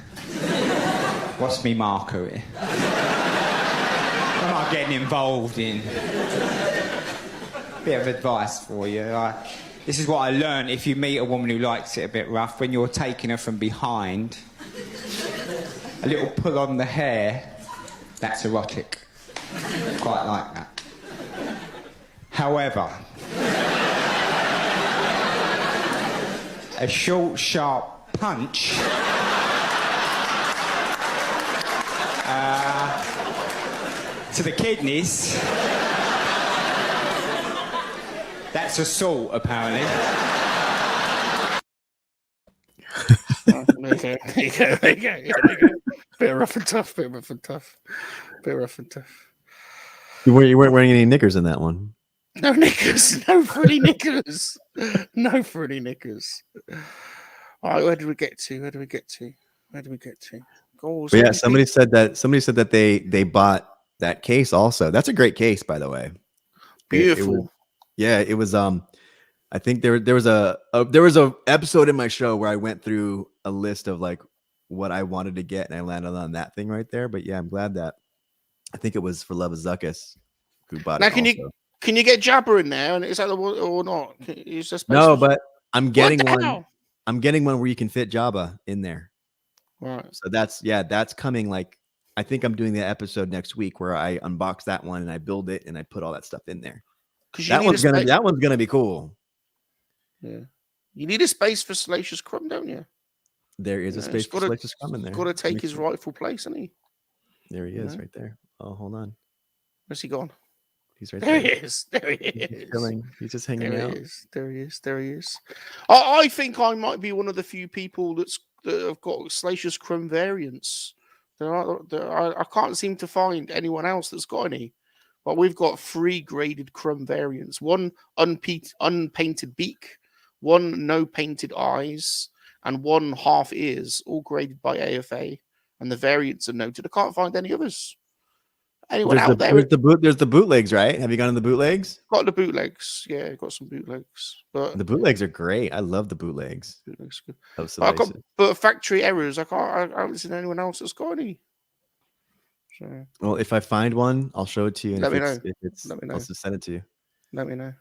What's me marker here? What am I getting involved in? Bit of advice for you. This is what I learned. If you meet a woman who likes it a bit rough, when you're taking her from behind, a little pull on the hair, that's erotic. Quite like that. However, a short, sharp punch to the kidneys. That's assault, apparently. There you go. Bit rough and tough. You weren't wearing any knickers in that one. No knickers. No frilly knickers. No frilly knickers. All right, where did we get to? Goals. But yeah, somebody said that they bought that case also. That's a great case, by the way. Beautiful. It was I think there was a episode in my show where I went through a list of like what I wanted to get, and I landed on that thing right there. But yeah, I'm glad that I think it was for Love Zuckus who bought Now, it. Can you get Jabber in there? And is that the one or not? Is there space No, for- but I'm getting one. hell? I'm getting one where you can fit Jabba in there. Right. So that's coming. Like I think I'm doing the episode next week where I unbox that one and I build it and I put all that stuff in there. That one's gonna be cool. Yeah. You need a space for Salacious Rum, don't you? There is a space for Salacious Rum in there. Got to take his rightful place, hasn't he? There he is, right there. Oh, hold on. Where's he gone? He's right There there. he is. There he is. He's chilling. He's just hanging out. There he is. I think I might be one of the few people that have got Salacious Rum variants. I can't seem to find anyone else that's got any. But we've got 3 graded Crumb variants. 1 unpainted beak, 1 no painted eyes, and 1 half ears, all graded by AFA. And the variants are noted. I can't find any others. Anyone out there? There's the bootlegs, right? Have you gone to the bootlegs? Got the bootlegs. Yeah, got some bootlegs. But the bootlegs are great. I love the bootlegs. Bootlegs good. Of But factory errors. I haven't seen anyone else that's got any. So, well, if I find one, I'll show it to you. And let me know. I'll just send it to you. Let me know.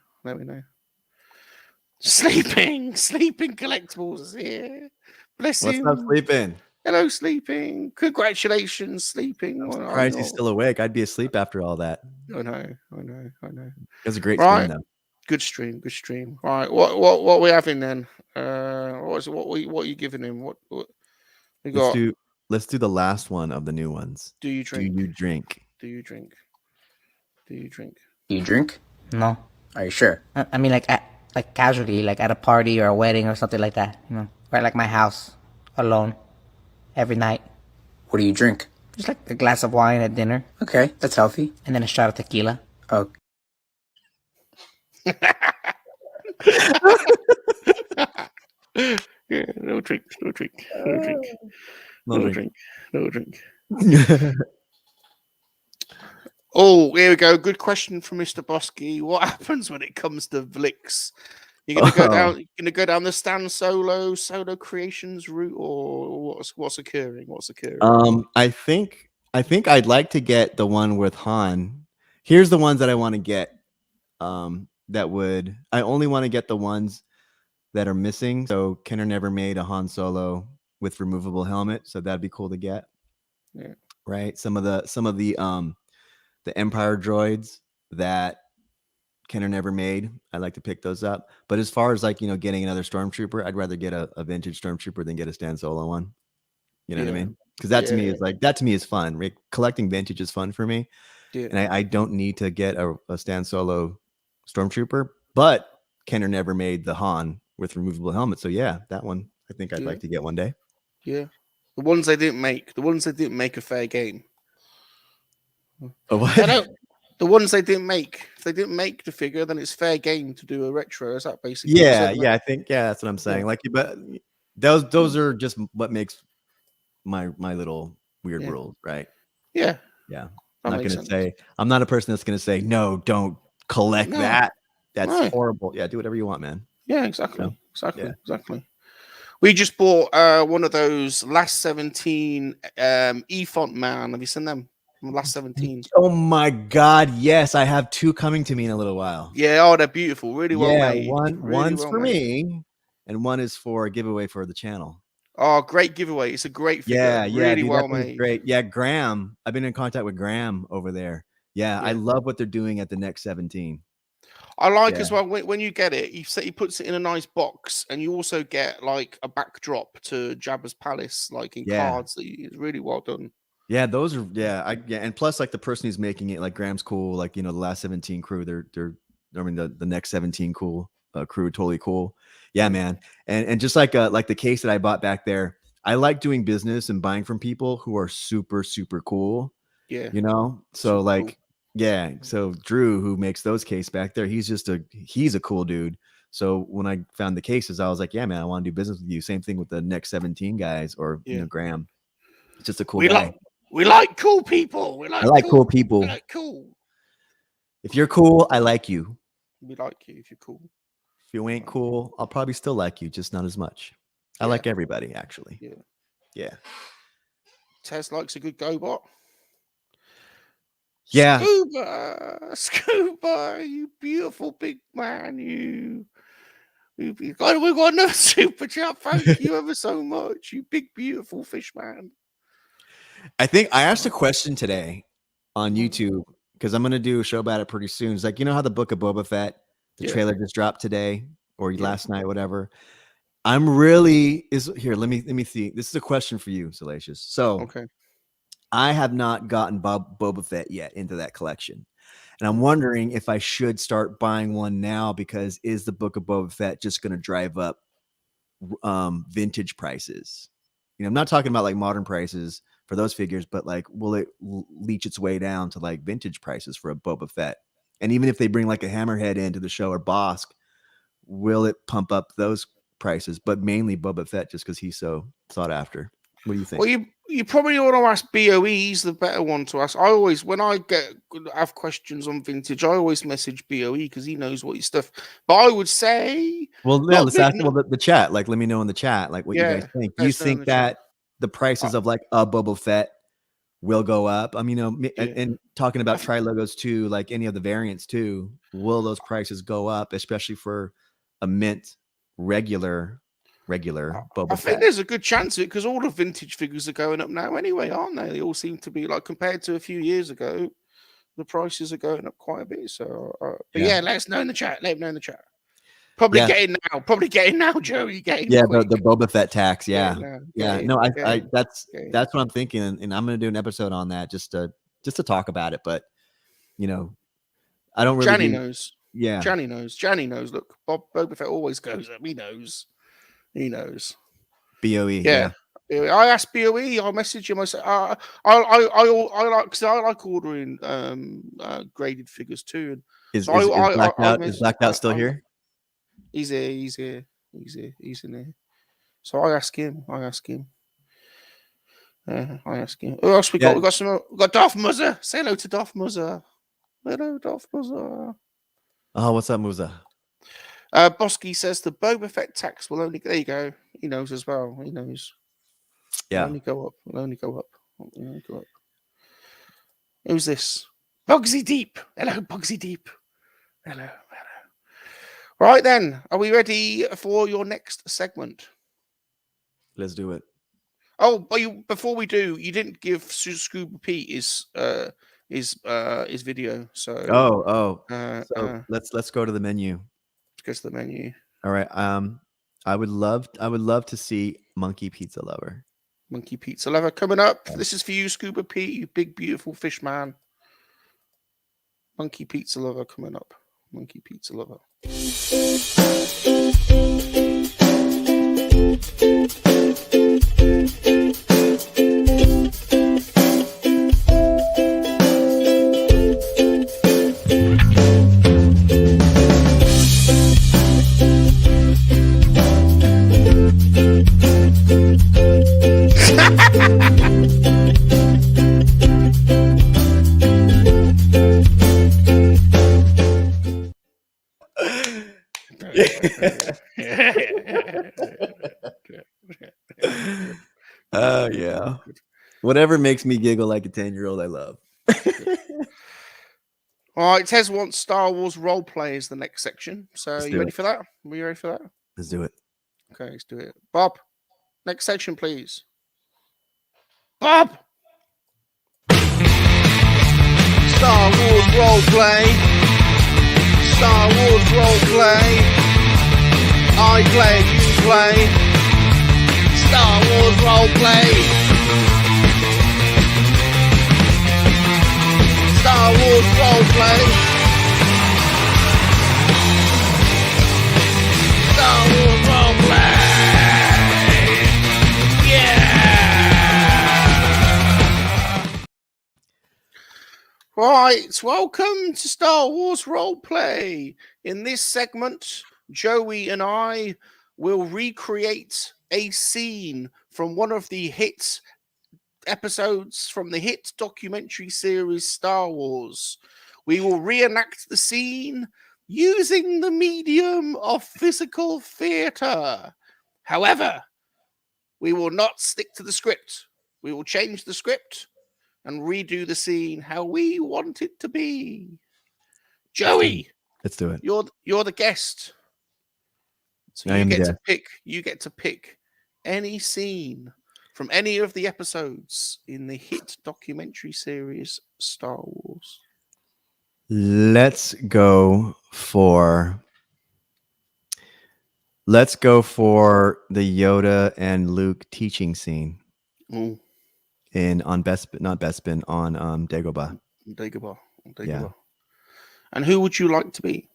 Sleeping collectibles is here. Bless him. What's up, Sleeping? Hello, Sleeping. Congratulations, Sleeping. I'm surprised he's still awake. I'd be asleep after all that. I know. It was a great Right. stream, though. Good stream. All right, what are we having then? What are you giving him? What we got? Let's do the last one of the new ones. Do you drink? Do you drink? Do you drink? You drink? No. Are you sure? I mean, like casually, like at a party or a wedding or something like that. You know, right? Like my house, alone, every night. What do you drink? Just like a glass of wine at dinner, Okay, that's healthy. and then a shot of tequila. Oh, Yeah, no drink. Oh, here we go. Good question from Mr. Bosky. What happens when it comes to Vlix? You're gonna go down the Stan solo creations route, or what's occurring? I think I'd like to get the one with Han. Here's the ones that I want to get. I only want to get the ones that are missing. So Kenner never made a Han Solo with removable helmet, so that'd be cool to get. Yeah. Right. Some of the Empire droids that Kenner never made, I'd like to pick those up. But as far as like, getting another Stormtrooper, I'd rather get a vintage Stormtrooper than get a Stan Solo one. You know what I mean? Because that to me is fun. Right? Collecting vintage is fun for me. Yeah. And I don't need to get a Stan Solo Stormtrooper, but Kenner never made the Han with removable helmet. So yeah, that one I think I'd like to get one day. Yeah. The ones they didn't make a fair game. Oh, what? The ones they didn't make. If they didn't make the figure, then it's fair game to do a retro. Is that basically? Yeah, I think that's what I'm saying. Yeah. Like, but those are just what makes my little weird world, right? Yeah. Yeah. I'm not a person that's gonna say no, don't collect that. That's horrible. Yeah, do whatever you want, man. Yeah, exactly. Exactly. We just bought one of those last 17 E-font man. Have you seen them? From last 17. Oh my god, yes, I have 2 coming to me in a little while. Yeah, they're beautiful, really well made. One's for me, and one is for a giveaway for the channel. Oh, great giveaway! It's a great figure. Really dude, well made. Great. Yeah, Graham. I've been in contact with Graham over there. Yeah, I love what they're doing at the next 17. I like Yeah. as well when you get it, he puts it in a nice box, and you also get like a backdrop to Jabba's palace, like in cards. It's really well done. Yeah, those are and plus like the person who's making it, like Graham's cool, like the last 17 crew, the next 17 cool crew, totally cool. Yeah, man. And just like the case that I bought back there, I like doing business and buying from people who are super, super cool. Yeah. So Super like cool. yeah, so Drew, who makes those case back there, he's a cool dude. So when I found the cases, I was like, yeah, man, I want to do business with you. Same thing with the next 17 guys, or Graham. It's just a cool guy. We like cool people. I like cool people. We like cool. If you're cool, I like you. We like you if you're cool. If you ain't cool, I'll probably still like you, just not as much. I like everybody, actually. Yeah. Tez likes a good GoBot. Yeah. Scuba, you beautiful big man, we've got another super chat. Thank you ever so much, you big beautiful fish man. I think I asked a question today on YouTube because I'm going to do a show about it pretty soon. It's like, how the Book of Boba Fett, the trailer just dropped today or last night, whatever. I'm really here. Let me see. This is a question for you, Salacious. So I have not gotten Boba Fett yet into that collection. And I'm wondering if I should start buying one now, because is the Book of Boba Fett just going to drive up vintage prices? I'm not talking about like modern prices for those figures, but like, will it leech its way down to like vintage prices for a Boba Fett? And even if they bring like a Hammerhead into the show or Bosk, will it pump up those prices? But mainly Boba Fett, just because he's so sought after. What do you think? Well, you probably want to ask BOE. He's the better one to ask. I always, when I have questions on vintage, I always message BOE because he knows what his stuff. But I would say, let's ask the chat. Like, let me know in the chat, like what you guys think. Do you think that the prices of like a Boba Fett will go up? I mean, and talking about tri logos too, like any of the variants too, will those prices go up, especially for a mint regular Boba Fett? I think there's a good chance of it, because all the vintage figures are going up now anyway, aren't they? They all seem to be, like, compared to a few years ago, the prices are going up quite a bit. So, but let us know in the chat. Let them know in the chat. Probably getting now, Joey. The Boba Fett tax. That's what I'm thinking, and I'm gonna do an episode on that just to talk about it. But I don't really. Johnny knows. Yeah, Johnny knows. Look, Boba Fett always goes up. He knows. BOE. Yeah. I asked BOE. I messaged him. I said, I like ordering graded figures too. Is Blacked Out still here? He's here. He's in there. So I ask him. Who else we got? We got Darth Muzza. Say hello to Darth Muzza. Hello, Darth Muzza. Oh, what's up, Muzza? Bosky says the Boba Fett tax will only. There you go. He knows as well. He knows. Yeah. Will only go up. Who's this? Bugsy Deep. Hello, Bugsy Deep. Hello. Right then, are we ready for your next segment? Let's do it. Oh, but before we do, you didn't give Scuba Pete his video. So let's go to the menu. Let's go to the menu. All right. I would love to see Monkey Pizza Lover. Monkey Pizza Lover coming up. This is for you, Scuba Pete, you big beautiful fish man. Monkey Pizza Lover coming up. Monkey Pizza Lover. Oh yeah. Whatever makes me giggle like a 10-year-old, I love. All right, Tez wants Star Wars role play as the next section. So you ready for that? Are you ready for that? Let's do it. Okay, let's do it. Bob, next section, please. Bob! Star Wars role play. Star Wars roleplay. I play, you play. Star Wars roleplay. Star Wars roleplay. Star Wars roleplay. Right, welcome to Star Wars Roleplay. In this segment, Joey and I will recreate a scene from one of the hit episodes from the hit documentary series Star Wars. We will reenact the scene using the medium of physical theatre. However, we will not stick to the script. We will change the script and redo the scene how we want it to be. Joey, let's do it. You're the guest. So you get to pick any scene from any of the episodes in the hit documentary series Star Wars. Let's go for the Yoda and Luke teaching scene. Ooh. On Bespin on Dagobah. Dagobah. Yeah. And who would you like to be?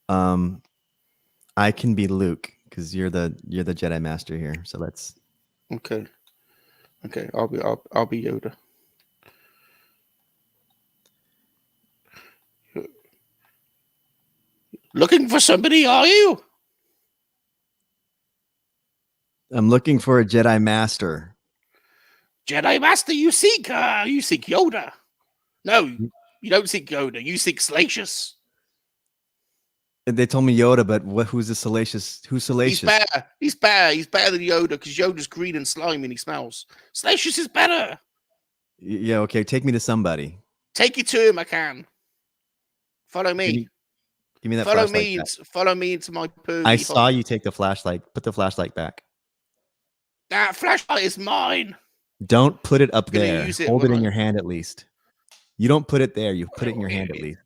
I can be Luke because you're the Jedi Master here. So let's. Okay. I'll be Yoda. Looking for somebody, are you? I'm looking for a Jedi Master. Jedi Master, you seek Yoda. No, you don't seek Yoda. You seek Salacious. They told me Yoda, but who's the Salacious? Who's Salacious? He's better. He's better than Yoda because Yoda's green and slimy and he smells. Salacious is better. Yeah, okay. Take me to somebody. Take you to him, I can. Follow me. Give me that Follow flashlight me. back. Follow me into my pervy. I saw you take the flashlight. Put the flashlight back. That flashlight is mine. Don't put it up there. Hold it in when your hand at least. You don't put it there. You put it in your hand at least.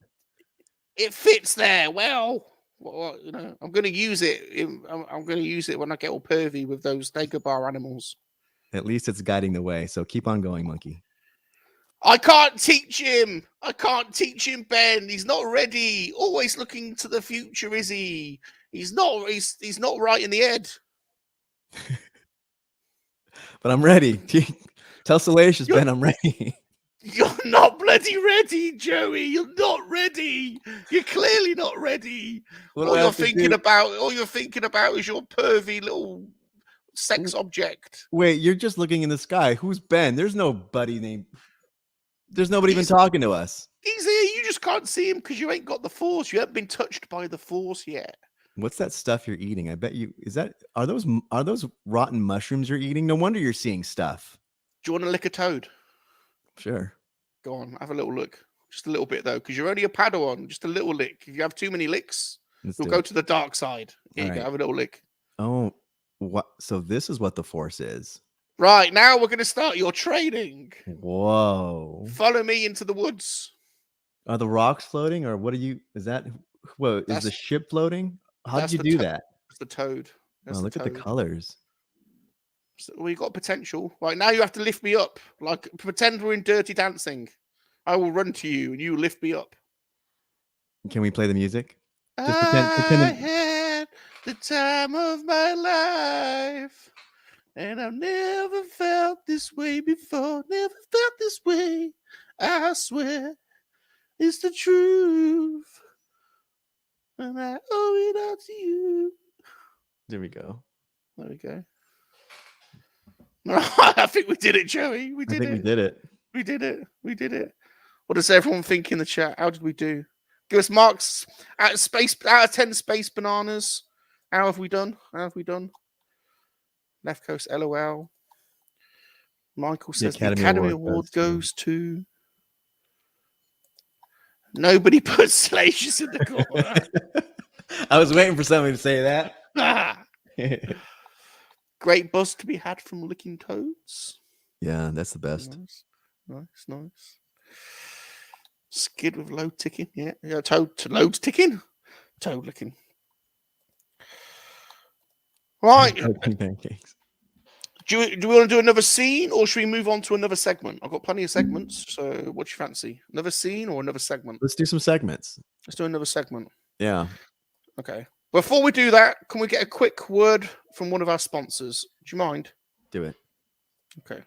It fits there. Well, I'm going to use it. I'm going to use it when I get all pervy with those Dagobah animals. At least it's guiding the way. So keep on going, monkey. I can't teach him. Ben. He's not ready. Always looking to the future, is he? He's not right in the head. But I'm ready. Tell Salacious, Ben, I'm ready. You're not bloody ready, Joey. You're not ready. You're clearly not ready. All you're thinking about is your pervy little sex object. Wait, you're just looking in the sky. Who's Ben? There's nobody named. There's nobody even talking to us. He's here. You just can't see him because you ain't got the Force. You haven't been touched by the Force yet. What's that stuff you're eating? I bet you are those rotten mushrooms you're eating? No wonder you're seeing stuff. Do you want to lick a toad? Sure. Go on, have a little look. Just a little bit though, because you're only a Padawan. Just a little lick. If you have too many licks, you'll go to the dark side. Here you go. Have a little lick. Oh, what? So this is what the Force is. Right, now we're going to start your training. Whoa. Follow me into the woods. Are the rocks floating or what are you? Is that what? Is the ship floating? How did you do that? It's the toad. Look at the colors. So we got potential. Right, now you have to lift me up. Like, pretend we're in Dirty Dancing. I will run to you and you lift me up. Can we play the music? Just pretend. I had the time of my life. And I've never felt this way before. Never felt this way. I swear it's the truth. And I owe it all to you. There we go. There we go. I think we did it, Joey. We did it. What does everyone think in the chat? How did we do? Give us marks out of 10 space bananas. How have we done? Left Coast LOL. Michael says the Academy Award goes to. Nobody puts Salacious in the corner. I was waiting for somebody to say that. Great buzz to be had from licking toads. Yeah, that's the best. Nice. Skid with load ticking. Yeah. Load ticking. Toad licking. Right. Pancakes. Do we want to do another scene or should we move on to another segment? I've got plenty of segments. So what do you fancy? Another scene or another segment? Let's do some segments. Let's do another segment. Yeah. Okay. Before we do that, can we get a quick word from one of our sponsors? Do you mind? Do it. Okay.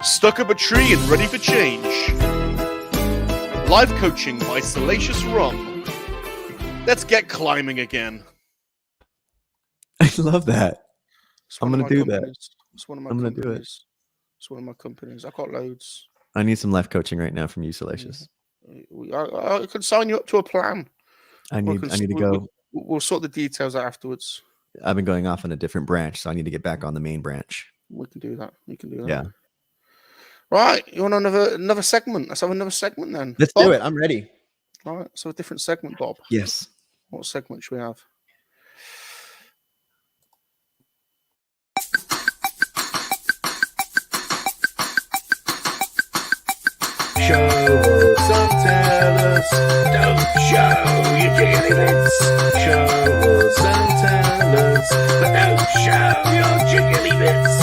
Stuck up a tree and ready for change. Life coaching by Salacious Rum. Let's get climbing again. I love that. It's I'm one going of to my do that. companies. It's one of my I'm gonna companies. do it. It's one of my companies. I've got loads. I need some life coaching right now from you, Salacious. I could sign you up to a plan. I need to go. We'll sort the details out afterwards. I've been going off on a different branch, so I need to get back on the main branch. We can do that. Yeah. Right. You want another segment? Let's have another segment then. Let's do it. I'm ready. Right. So a different segment, Bob. Yes. What segment should we have? Show us and tell us. Don't show your jiggly bits. Show us and tell us. But don't show your jiggly bits.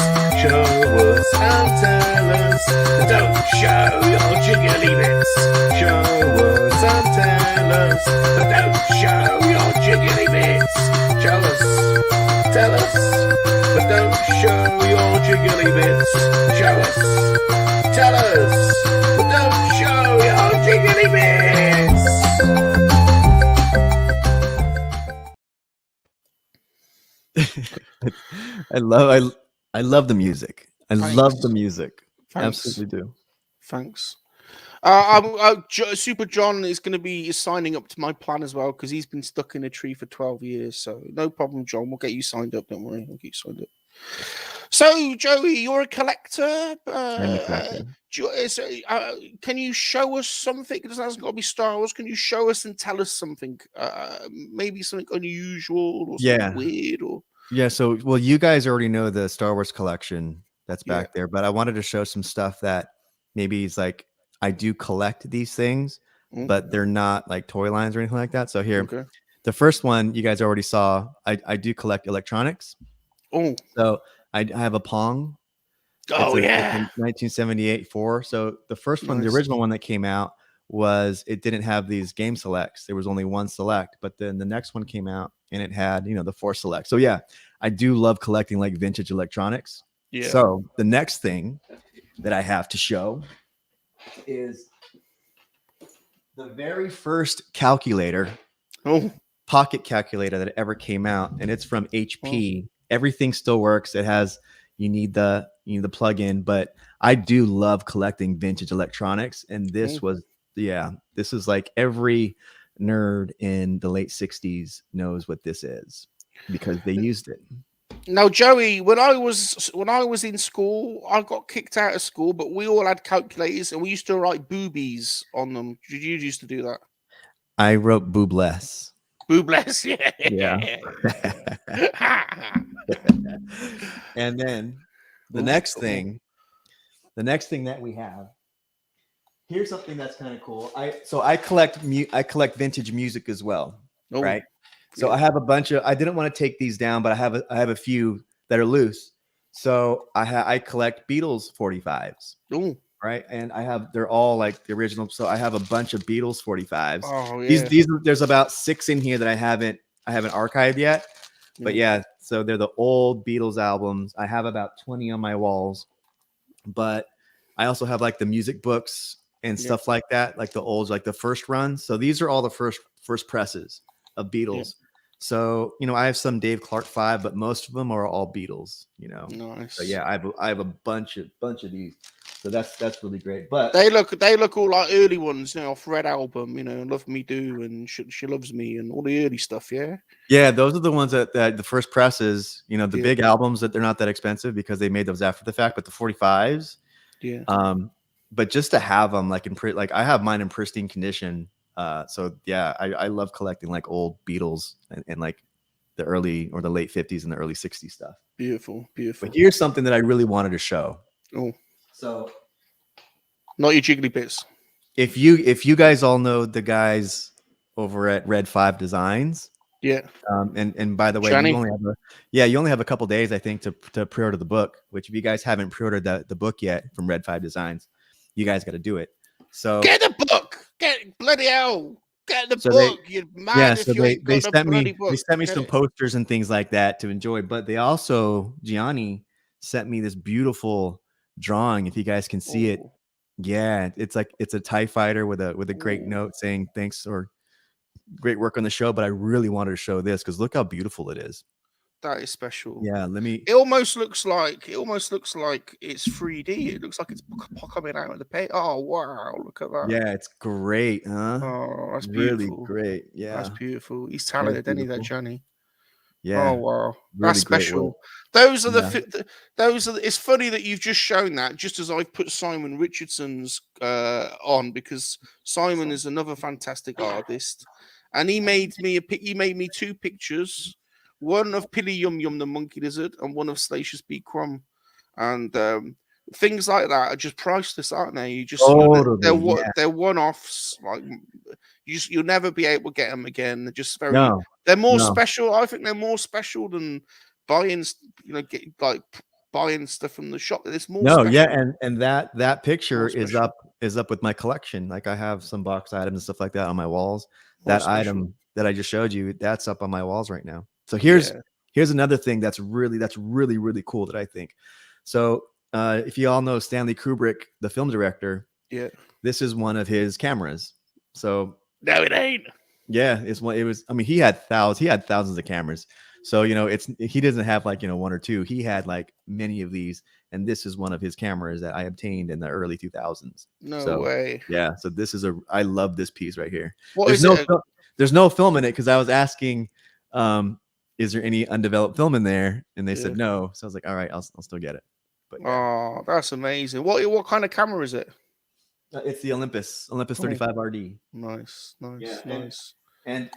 Show us and tell us. Don't show your jiggly bits. Show us and tell us. But don't show your jiggly bits. Show us, tell us. But don't show your jiggly bits. Show us, tell us. But don't show your jiggly bits. I love the music. I love the music. Thanks. Absolutely do. Thanks. Super John is going to be signing up to my plan as well because he's been stuck in a tree for 12 years. So no problem, John. We'll get you signed up. Don't worry. We'll get you signed up. So, Joey, you're a collector. I'm a collector. Can you show us something? It doesn't got to be Star Wars. Can you show us and tell us something? Maybe something unusual or something weird? Or Yeah. So, well, you guys already know the Star Wars collection that's back there, but I wanted to show some stuff that maybe is like, I do collect these things, but they're not like toy lines or anything like that. So here, the first one you guys already saw, I do collect electronics. Oh, so I have a Pong. Oh, it's a 1978 4. So the first one, the original one that came out it didn't have these game selects. There was only one select, but then the next one came out and it had, the 4 selects. So yeah, I do love collecting like vintage electronics. Yeah. So the next thing that I have to show is the very first calculator, pocket calculator that ever came out, and it's from HP. Everything still works. It has you need the plug-in, but I do love collecting vintage electronics, and this this is like every nerd in the late 60s knows what this is because they used it. Now, Joey, when I was in school, I got kicked out of school, but we all had calculators and we used to write boobies on them. Did you used to do that? I wrote boobless. Boobless, yeah. And then the next thing that we have, here's something that's kind of cool. I collect vintage music as well, right? So I have a bunch of. I didn't want to take these down, but I have a few that are loose. So I collect Beatles 45s. Right, and they're all like the original. So I have a bunch of Beatles 45s. Oh yeah. These there's about 6 in here that I haven't archived yet. But yeah, so they're the old Beatles albums. I have about 20 on my walls. But I also have like the music books and stuff like that, like the old, like the first run. So these are all the first presses of Beatles. So, I have some Dave Clark 5, but most of them are all Beatles, Nice. So yeah, I have a bunch of these. So that's really great. But they look all like early ones, off Red Album, Love Me Do and She Loves Me and all the early stuff, yeah. Yeah, those are the ones that the first presses, the big albums that they're not that expensive because they made those after the fact, but the 45s. Yeah. But just to have them like I have mine in pristine condition. So yeah, I love collecting like old Beatles and like the early or the late 50s and the early 60s stuff. Beautiful, beautiful. But here's something that I really wanted to show. Oh, so not your jiggly bits. If you guys all know the guys over at Red 5 Designs, yeah. And by the way, Johnny? you only have a couple days, I think, to pre-order the book. Which, if you guys haven't pre-ordered the book yet from Red 5 Designs, you guys got to do it. So get the book. Get bloody hell. Get the book. You're mad if you ain't got a bloody book. They sent me some posters and things like that to enjoy. But they also, Gianni sent me this beautiful drawing. If you guys can see it. Yeah, it's a TIE fighter with a great note saying thanks or great work on the show. But I really wanted to show this because look how beautiful it is. That is special. Yeah, it almost looks like it's 3D. It looks like it's coming out of the paint. Oh wow, look at that. Yeah, it's great, huh? Oh, that's really beautiful. great. Yeah, that's beautiful. He's talented, isn't he, that Johnny? Yeah. Oh wow, really that's special. work. Those are it's funny that you've just shown that just as I've put Simon Richardson's on, because Simon is another fantastic artist, and he made me two pictures, one of Pilly Yum Yum the MoNKey-LiZaRD and one of Salacious Crumb, and things like that are just priceless, aren't they? You just they're one-offs. Like you'll never be able to get them again. They're just they're more special. I think they're more special than buying, buying stuff from the shop. It's more special. And that picture is up with my collection. Like I have some box items and stuff like that on my walls. That item that I just showed you, that's up on my walls right now. So here's another thing that's really really cool that I think. So if you all know Stanley Kubrick, the film director, this is one of his cameras. So no, it ain't. Yeah, I mean, he had thousands of cameras. So, he doesn't have like, one or two. He had like many of these. And this is one of his cameras that I obtained in the early 2000s. No way. Yeah. So I love this piece right here. There's no film in it because I was asking, is there any undeveloped film in there? And they said no. So I was like, all right, I'll still get it. But oh, that's amazing. What kind of camera is it? It's the Olympus 35 RD. Nice. And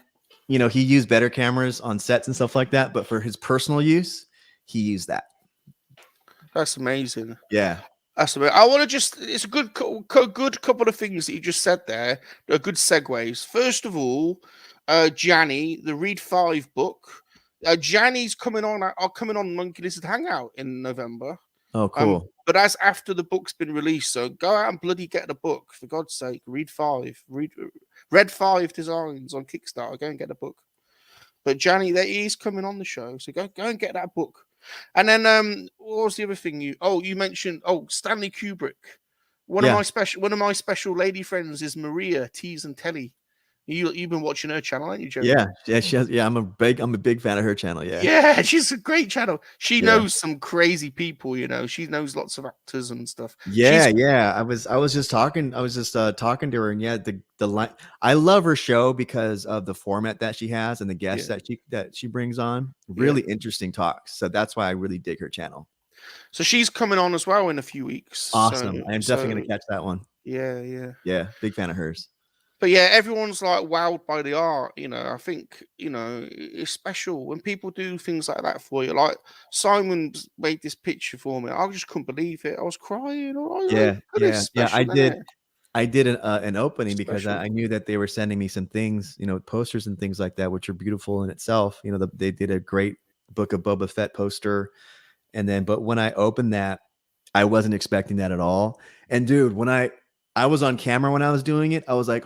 he used better cameras on sets and stuff like that, but for his personal use, he used that. That's amazing. Yeah. That's amazing. I want to it's a good couple of things that you just said there. They're good segues. First of all, Gianni, the Read 5 book. Gianni's coming on MoNKey-LiZaRD Hangout in November. Oh, cool. But that's after the book's been released. So go out and bloody get the book, for God's sake. Read 5. Red 5 Designs on Kickstarter. Go and get the book. But Gianni, he's coming on the show. So go and get that book. And then what was the other thing you mentioned? Oh, Stanley Kubrick. One of my special lady friends is Maria Tees and Telly. You've been watching her channel, haven't you, Joe? Yeah. She has, I'm a big fan of her channel. Yeah, she's a great channel. She knows some crazy people. She knows lots of actors and stuff. I was just talking to her, and the line. I love her show because of the format that she has and the guests that she brings on. Really interesting talks. So that's why I really dig her channel. So she's coming on as well in a few weeks. Awesome. I'm definitely gonna catch that one. Yeah. Big fan of hers. But yeah, everyone's like wowed by the art. I think, it's special when people do things like that for you. Like Simon made this picture for me. I just couldn't believe it. I was crying. I did an opening because I knew that they were sending me some things, posters and things like that, which are beautiful in itself. They did a great Book of Boba Fett poster. But when I opened that, I wasn't expecting that at all. And dude, when I was on camera when I was doing it, I was like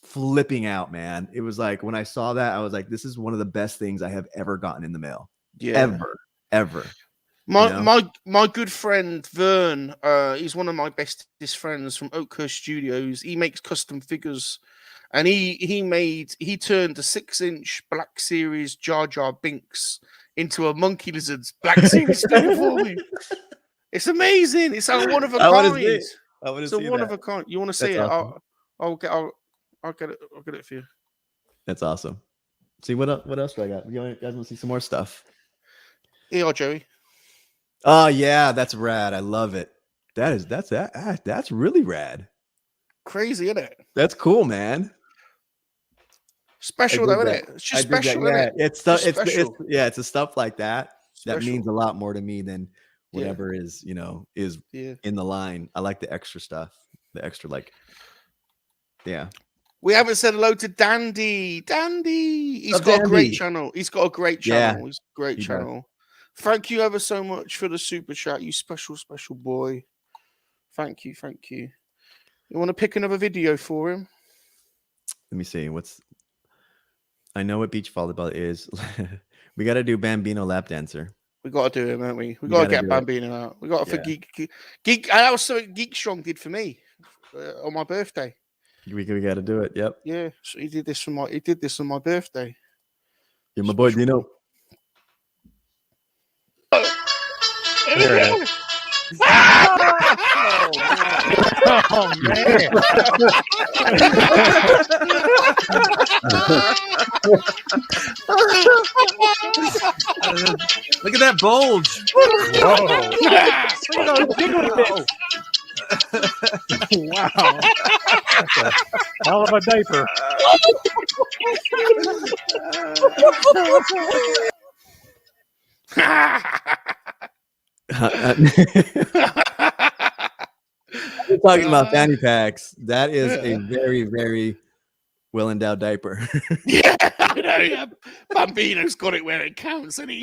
flipping out, man. It was like when I saw that, I was like, this is one of the best things I have ever gotten in the mail. Yeah. Ever. My good friend Vern, he's one of my bestest friends from Oakhurst Studios. He makes custom figures, and he turned a 6-inch Black Series Jar Jar Binks into a MoNKey-LiZaRD's Black Series figure for me. It's amazing. It's like one of a kind. It's a one of a kind. You want to see it? Awesome. I'll get it. I'll get it for you. That's awesome. See what else do I got? You guys want to see some more stuff? Yeah, Joey. Oh yeah, that's rad. I love it. That's really rad. Crazy, isn't it? That's cool, man. Special though, isn't it? It's just special, isn't it? It's stuff. Just special. It's a stuff like that that Special. means a lot more to me than Yeah. whatever is Yeah. in the line. I like the extra stuff, the extra yeah. We haven't said hello to Dandy. Dandy, he's Oh, got a Dandy. great channel. He's got a great Yeah, channel. He's a great he does. channel. Thank you ever so much for the super chat, you special boy. Thank you. You want to pick another video for him? Let me see. I know what beach volleyball is. We got to do Bambino lap dancer. We got to do him, haven't we? We We got to gotta get do it. Bambino out. We got to for geek. And that was something Geek Strong did for me on my birthday. We got to do it. Yep. Yeah, so he did this on my birthday. You're my boy, Dino. There it is. Oh, man. Look at that bulge. Wow. That's a hell of a diaper. We're talking about fanny packs. That is a very, very well endowed diaper. Yeah, I know. Yeah. Bambino's got it where it counts, and he.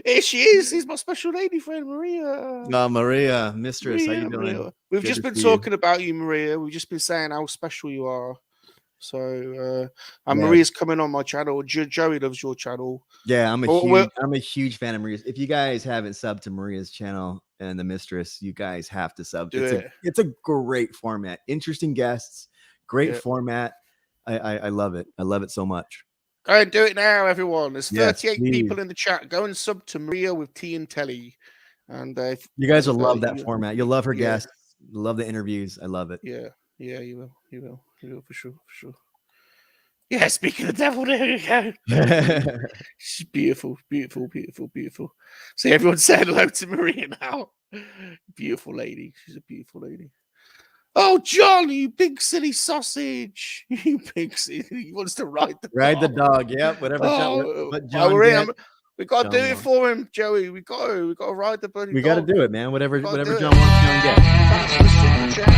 Here she is. He's my special lady friend, Maria. Oh, Maria, mistress, how you doing? Maria. We've Good just to been see talking about you, Maria. We've just been saying how special you are. So, and Yeah. Maria's coming on my channel. Joey loves your channel. Yeah, I'm Well, a huge fan of Maria's. If you guys haven't subbed to Maria's channel and the mistress, you guys have to sub. It's a great format. Interesting guests, great format. I love it. I love it so much. Go and do it now, everyone. There's Yes, 38 please. people in the chat. Go and sub to Maria with Tea and Telly. And You guys will love that format. You'll love her yeah. guests. You'll love the interviews. I love it. Yeah, you will. You will for sure. Yeah, speaking of devil, there you go. She's beautiful. See, everyone said hello to Maria now. Beautiful lady. She's a beautiful lady. Oh, John, you big silly sausage. You big silly. He wants to ride the dog. Yep, whatever. John Maria, we got to John do it wants. for him, Joey. We got to ride the bloody We got to dog. do it, man. Whatever Gotta do John it. wants, John get. Thanks for the super chat.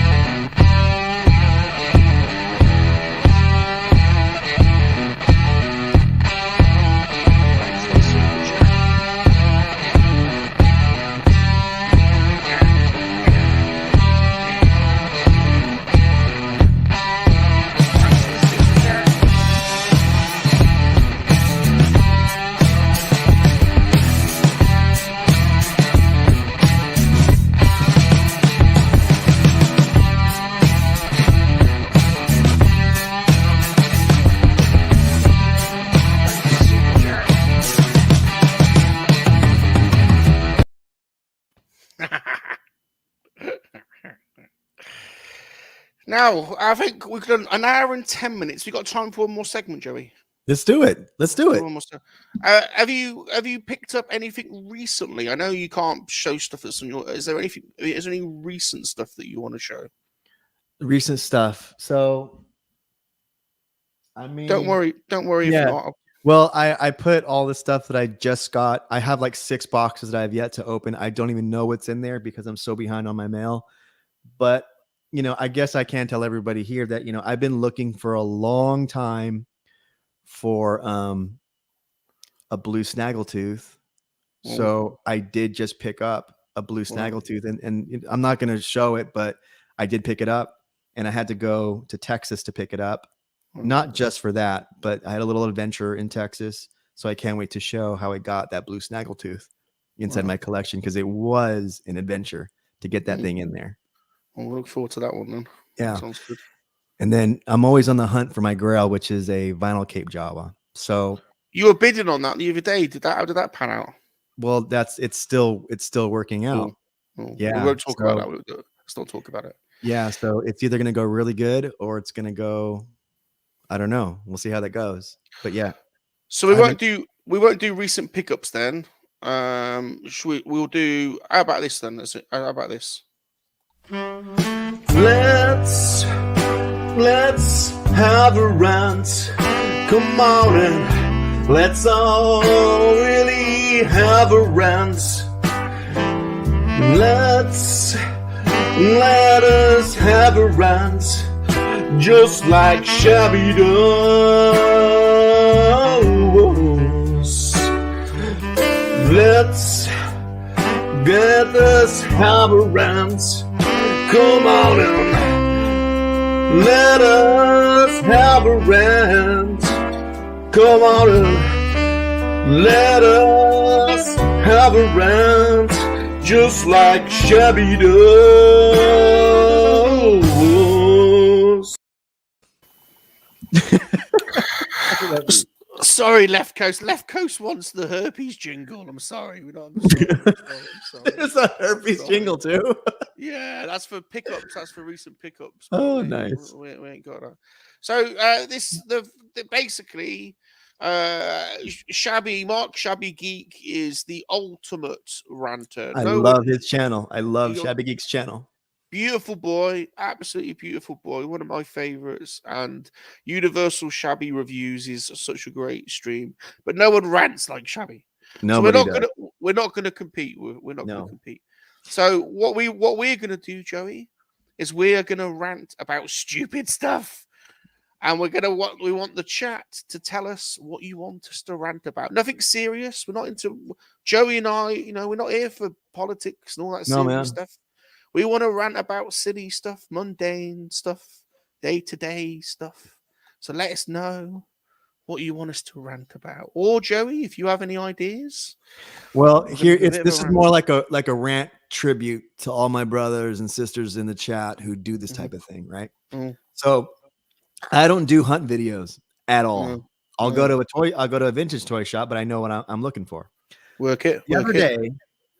Now, I think we've done an hour and 10 minutes. We got time for one more segment, Joey. Let's do it. Let's do it. One more have you picked up anything recently? I know you can't show stuff that's on your. Is there any recent stuff that you want to show? Recent stuff. So, I mean, Don't worry if yeah. not. Well, I put all the stuff that I just got. I have like 6 boxes that I have yet to open. I don't even know what's in there because I'm so behind on my mail. But, I guess I can tell everybody here that, I've been looking for a long time for a blue snaggletooth. So I did just pick up a blue snaggletooth, and I'm not going to show it, but I did pick it up, and I had to go to Texas to pick it up. Not just for that, but I had a little adventure in Texas, so I can't wait to show how I got that blue snaggletooth inside my collection, because it was an adventure to get that thing in there. We'll look forward to that one then. Yeah. That sounds good. And then I'm always on the hunt for my grail, which is a vinyl Cape Java. So you were bidding on that the other day. How did that pan out? Well, it's still working out. Yeah. We won't talk about that. Let's not talk about it. Yeah. So it's either going to go really good or it's going to go, I don't know. We'll see how that goes. But yeah. So we won't do recent pickups then. We'll do. How about this then? How about this? Let's have a rant. Come on and let's all really have a rant. Let us have a rant, just like Shabby does. Let us have a rant. Come on and let us have a rant. Come on and let us have a rant, just like Shabby does. Sorry, Left Coast. Left Coast wants the herpes jingle. I'm sorry. We don't. I'm sorry. It's a herpes jingle too. Yeah, that's for pickups. That's for recent pickups. Oh, we, nice. We ain't got that. So basically, Mark Shabby Geek is the ultimate ranter. I love his channel. I love You're- Shabby Geek's channel. Beautiful boy, absolutely beautiful boy, one of my favorites. And Universal Shabby Reviews is such a great stream, but no one rants like Shabby. Nobody so does. we're not gonna compete. We're not No. gonna compete. So what we're gonna do, Joey, is we're gonna rant about stupid stuff, and we want the chat to tell us what you want us to rant about. Nothing serious. We're not into Joey and I. We're not here for politics and all that No, serious man. stuff. We want to rant about silly stuff, mundane stuff, day-to-day stuff. So let us know what you want us to rant about. Or Joey, if you have any ideas. Well, here a bit of a this is rant. more like a rant tribute to all my brothers and sisters in the chat who do this type of thing, right? Mm. So I don't do hunt videos at all. Mm. I'll go to a vintage toy shop, but I know what I'm looking for. Work it.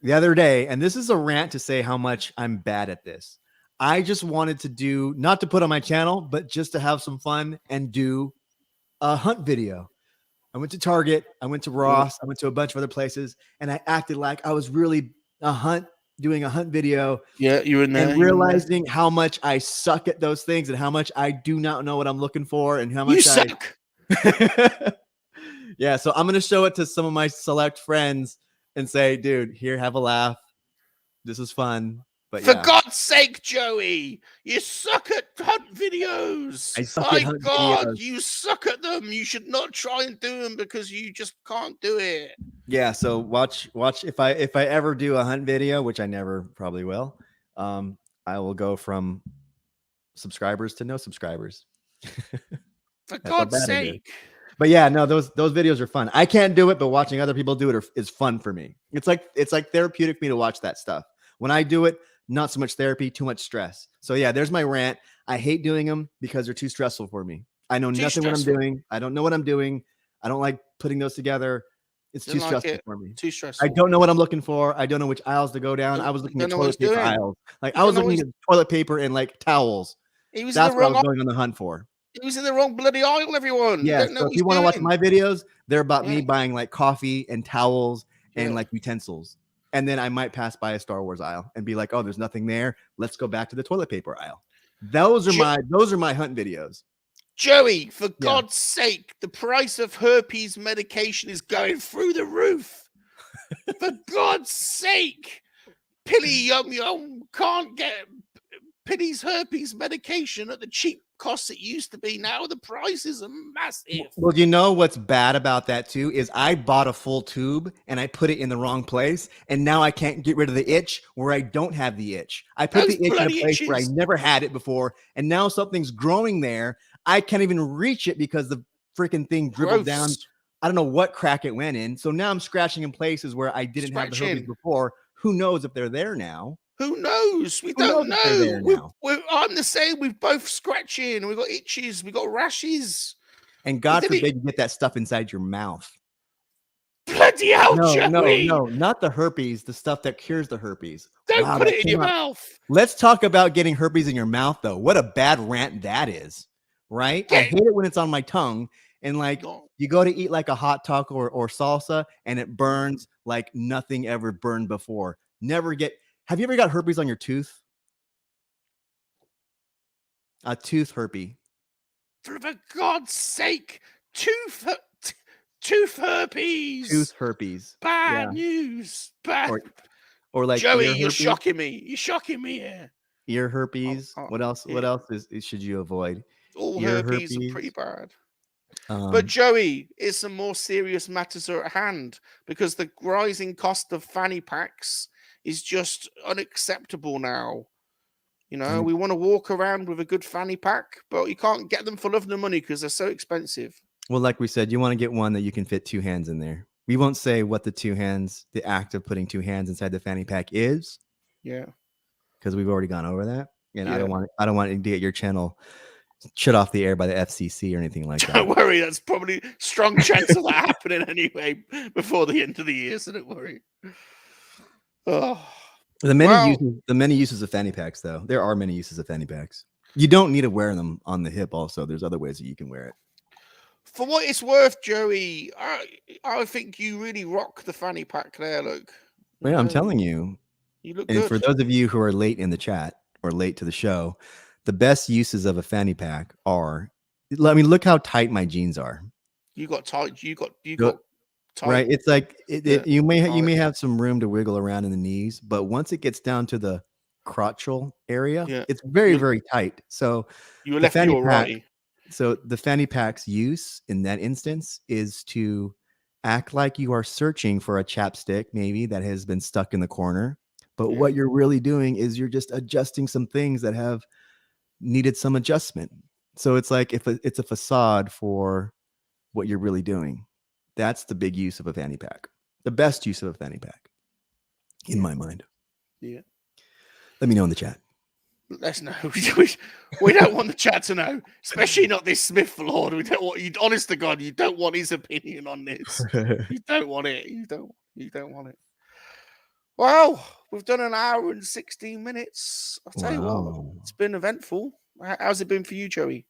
The other day, and this is a rant to say how much I'm bad at this. I just wanted to do, not to put on my channel, but just to have some fun and do a hunt video. I went to Target, I went to Ross, I went to a bunch of other places, and I acted like I was really doing a hunt video. Yeah, you were in there. And realizing how much I suck at those things and how much I do not know what I'm looking for and how much you suck. Yeah, so I'm gonna show it to some of my select friends and say, dude, here, have a laugh. This is fun. But For yeah. God's sake, Joey, you suck at hunt videos. I suck My at hunt God, videos. you suck at them. You should not try and do them because you just can't do it. Yeah, so watch if I ever do a hunt video, which I never probably will, I will go from subscribers to no subscribers. For That's how God's bad it is. sake. But yeah, no, those videos are fun. I can't do it, but watching other people do it is fun for me. It's like therapeutic for me to watch that stuff. When I do it, not so much therapy, too much stress. So yeah, there's my rant. I hate doing them because they're too stressful for me. I know nothing what I'm doing. I don't know what I'm doing. I don't like putting those together. It's too stressful for me. Too stressful. I don't know what I'm looking for. I don't know which aisles to go down. I was looking at toilet paper aisles. Like I was looking at toilet paper and like towels. That's what I was going on the hunt for. He was in the wrong bloody aisle, everyone. Yeah, so if you want to watch my videos, they're about me buying like coffee and towels and like utensils. And then I might pass by a Star Wars aisle and be like, oh, there's nothing there. Let's go back to the toilet paper aisle. Those are my hunt videos. Joey, for God's sake, the price of herpes medication is going through the roof. For God's sake, Pilly Yum Yum can't get Pilly's herpes medication at the cheap costs it used to be. Now the prices are massive. Well, you know what's bad about that too is I bought a full tube and I put it in the wrong place, and now I can't get rid of the itch where I don't have the itch. I put the itch in a place where I never had it before, and now something's growing there. I can't even reach it because the freaking thing dribbled down. I don't know what crack it went in. So now I'm scratching in places where I didn't have the herpes before. Who knows if they're there now? Who knows? We don't know. I'm the same. We've both scratching. We've got itches. We've got rashes. And God forbid you get that stuff inside your mouth. Bloody hell, Joey. No, not the herpes. The stuff that cures the herpes. Don't put it in your mouth. Let's talk about getting herpes in your mouth, though. What a bad rant that is, right? I hate it when it's on my tongue. And like you go to eat like a hot taco or salsa and it burns like nothing ever burned before. Have you ever got herpes on your tooth? A tooth herpes. For God's sake, tooth herpes. Tooth herpes. Bad news. Bad. Or like Joey, ear you're herpes. shocking me. You're shocking me here. Ear herpes. Oh, What else? yeah. What else should you avoid? All Ear herpes are pretty bad. Um, But Joey, it's some more serious matters are at hand because the rising cost of fanny packs is just unacceptable now. You know, we want to walk around with a good fanny pack, but you can't get them for love nor money because they're so expensive. well, like we said, you want to get one that you can fit 2 hands in there. We won't say what the act of putting 2 hands inside the fanny pack is. Yeah. Because we've already gone over that. And Yeah. I don't want to get your channel shut off the air by the FCC or anything like that. Don't worry, that's probably strong chance of that happening anyway before the end of the year, so don't worry. Oh. The many uses of fanny packs, though. There are many uses of fanny packs. You don't need to wear them on the hip. Also, there's other ways that you can wear it. For what it's worth, Joey, I think you really rock the fanny pack there. Look, Well, I'm telling you. You look and good. for those of you who are late in the chat or late to the show, the best uses of a fanny pack are. I mean, look how tight my jeans are. You got tight. You got tight. Right. It's like you may tight. have some room to wiggle around in the knees, but once it gets down to the crotchal area, it's very, very tight. So you were lefty or righty. So the fanny pack's use in that instance is to act like you are searching for a chapstick, maybe that has been stuck in the corner. But what you're really doing is you're just adjusting some things that have needed some adjustment. So it's like it's a facade for what you're really doing. That's the big use of a fanny pack. The best use of a fanny pack, in my mind. Yeah. Let me know in the chat. Let's know. We don't want the chat to know, especially not this Smith Lord. We don't want you. Honest to God, you don't want his opinion on this. You don't want it. You don't want it. Well, we've done an hour and 16 minutes. I'll tell you what, it's been eventful. How's it been for you, Joey?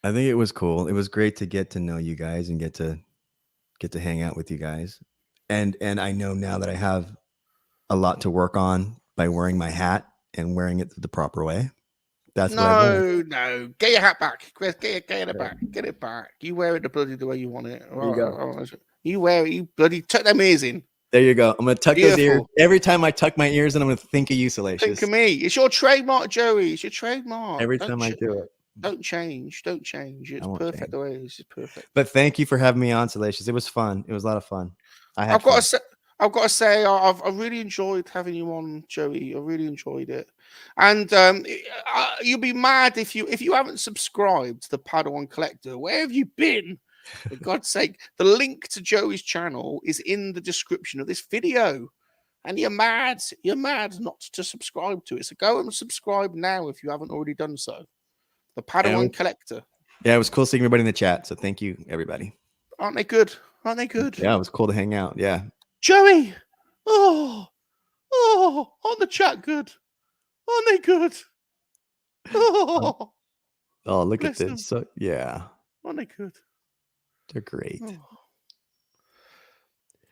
I think it was cool. It was great to get to know you guys and get to hang out with you guys. And I know now that I have a lot to work on by wearing my hat and wearing it the proper way. That's no. Get your hat back, Chris. Get it back. Get it back. You wear it the way you want it. There you go. You wear it. You bloody tuck them ears in. There you go. I'm gonna tuck those ears. Every time I tuck my ears in, I'm gonna think of you, Salacious. Think of me. It's your trademark, Joey. It's your trademark. Every time I do it. Don't change. Don't change. It's perfect the way it is. It's perfect. But thank you for having me on, Salacious. It was fun. It was a lot of fun. I've got to say, I really enjoyed having you on, Joey. I really enjoyed it. And you'll be mad if you haven't subscribed to the Padawan Collector. Where have you been? For God's sake, the link to Joey's channel is in the description of this video. And you're mad not to subscribe to it. So go and subscribe now if you haven't already done so. The Padawan Collector. Yeah, it was cool seeing everybody in the chat. So thank you, everybody. Aren't they good? Aren't they good? Yeah, it was cool to hang out. Yeah. Joey. Oh, on the chat good. Aren't they good? Oh, look at this. So yeah. Aren't they good? They're great. Oh.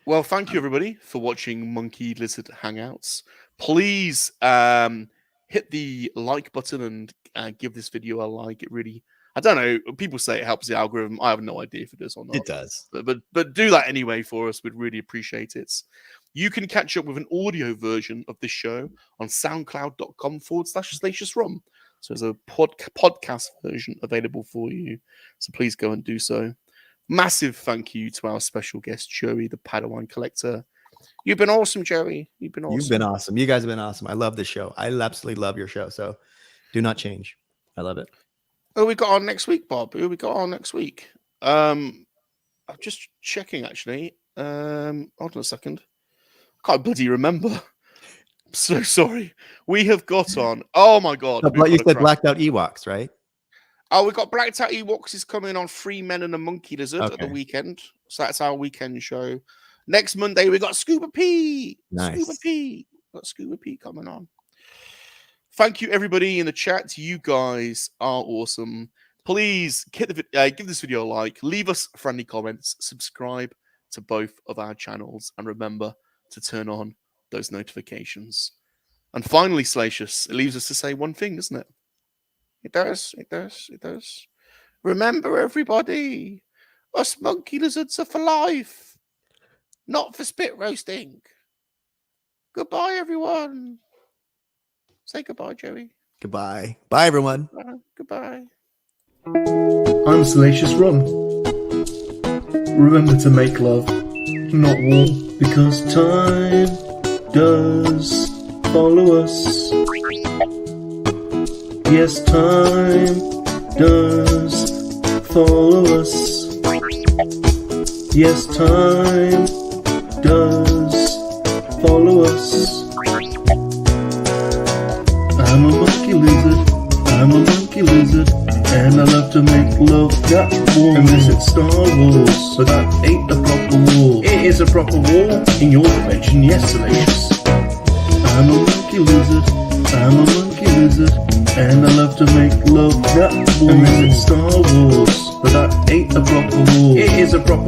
Well, thank you everybody for watching MoNKEY-LiZaRD Hangouts. Please hit the like button and give this video a like. It really, I don't know, people say it helps the algorithm. I have no idea if it does or not. It does. But do that anyway for us. We'd really appreciate it. You can catch up with an audio version of this show on soundcloud.com/Salacious Rum. So there's a podcast version available for you. So please go and do so. Massive thank you to our special guest, Joey, the Padawan Collector. You've been awesome, Joey. You've been awesome. You've been awesome. You guys have been awesome. I love this show. I absolutely love your show. So do not change. I love it. Who we got on next week, Bob? Who we got on next week? I'm just checking, actually. Hold on a second. I can't bloody remember. I'm so sorry. We have got on. Oh, my God. You said blacked out Ewoks, right? Oh, we got Blacked Out Ewoks is coming on 3 Men and a MoNKEY-LiZaRD at the weekend. So that's our weekend show. Next Monday, we got Scuba P. Nice. Scuba P. Got Scuba P coming on. Thank you, everybody in the chat. You guys are awesome. Please give this video a like. Leave us friendly comments. Subscribe to both of our channels. And remember to turn on those notifications. And finally, Salacious, it leaves us to say one thing, doesn't it? It does. It does. It does. Remember, everybody, us monkey lizards are for life, not for spit roasting. Goodbye, everyone. Say goodbye, Joey. Goodbye. Bye, everyone. Goodbye. I'm Salacious Rum. Remember to make love, not war, because time does follow us. Yes, time does follow us. Yes, time does follow us. I'm a monkey lizard, I'm a monkey lizard, and I love to make love that warm. And visit Star Wars, so that ain't a proper war. It is a proper war in your dimension, yes, Salacious. I'm a monkey lizard, I'm a monkey lizard, and I love to make love that warm. And visit Star Wars, but that ain't a proper war. It is a proper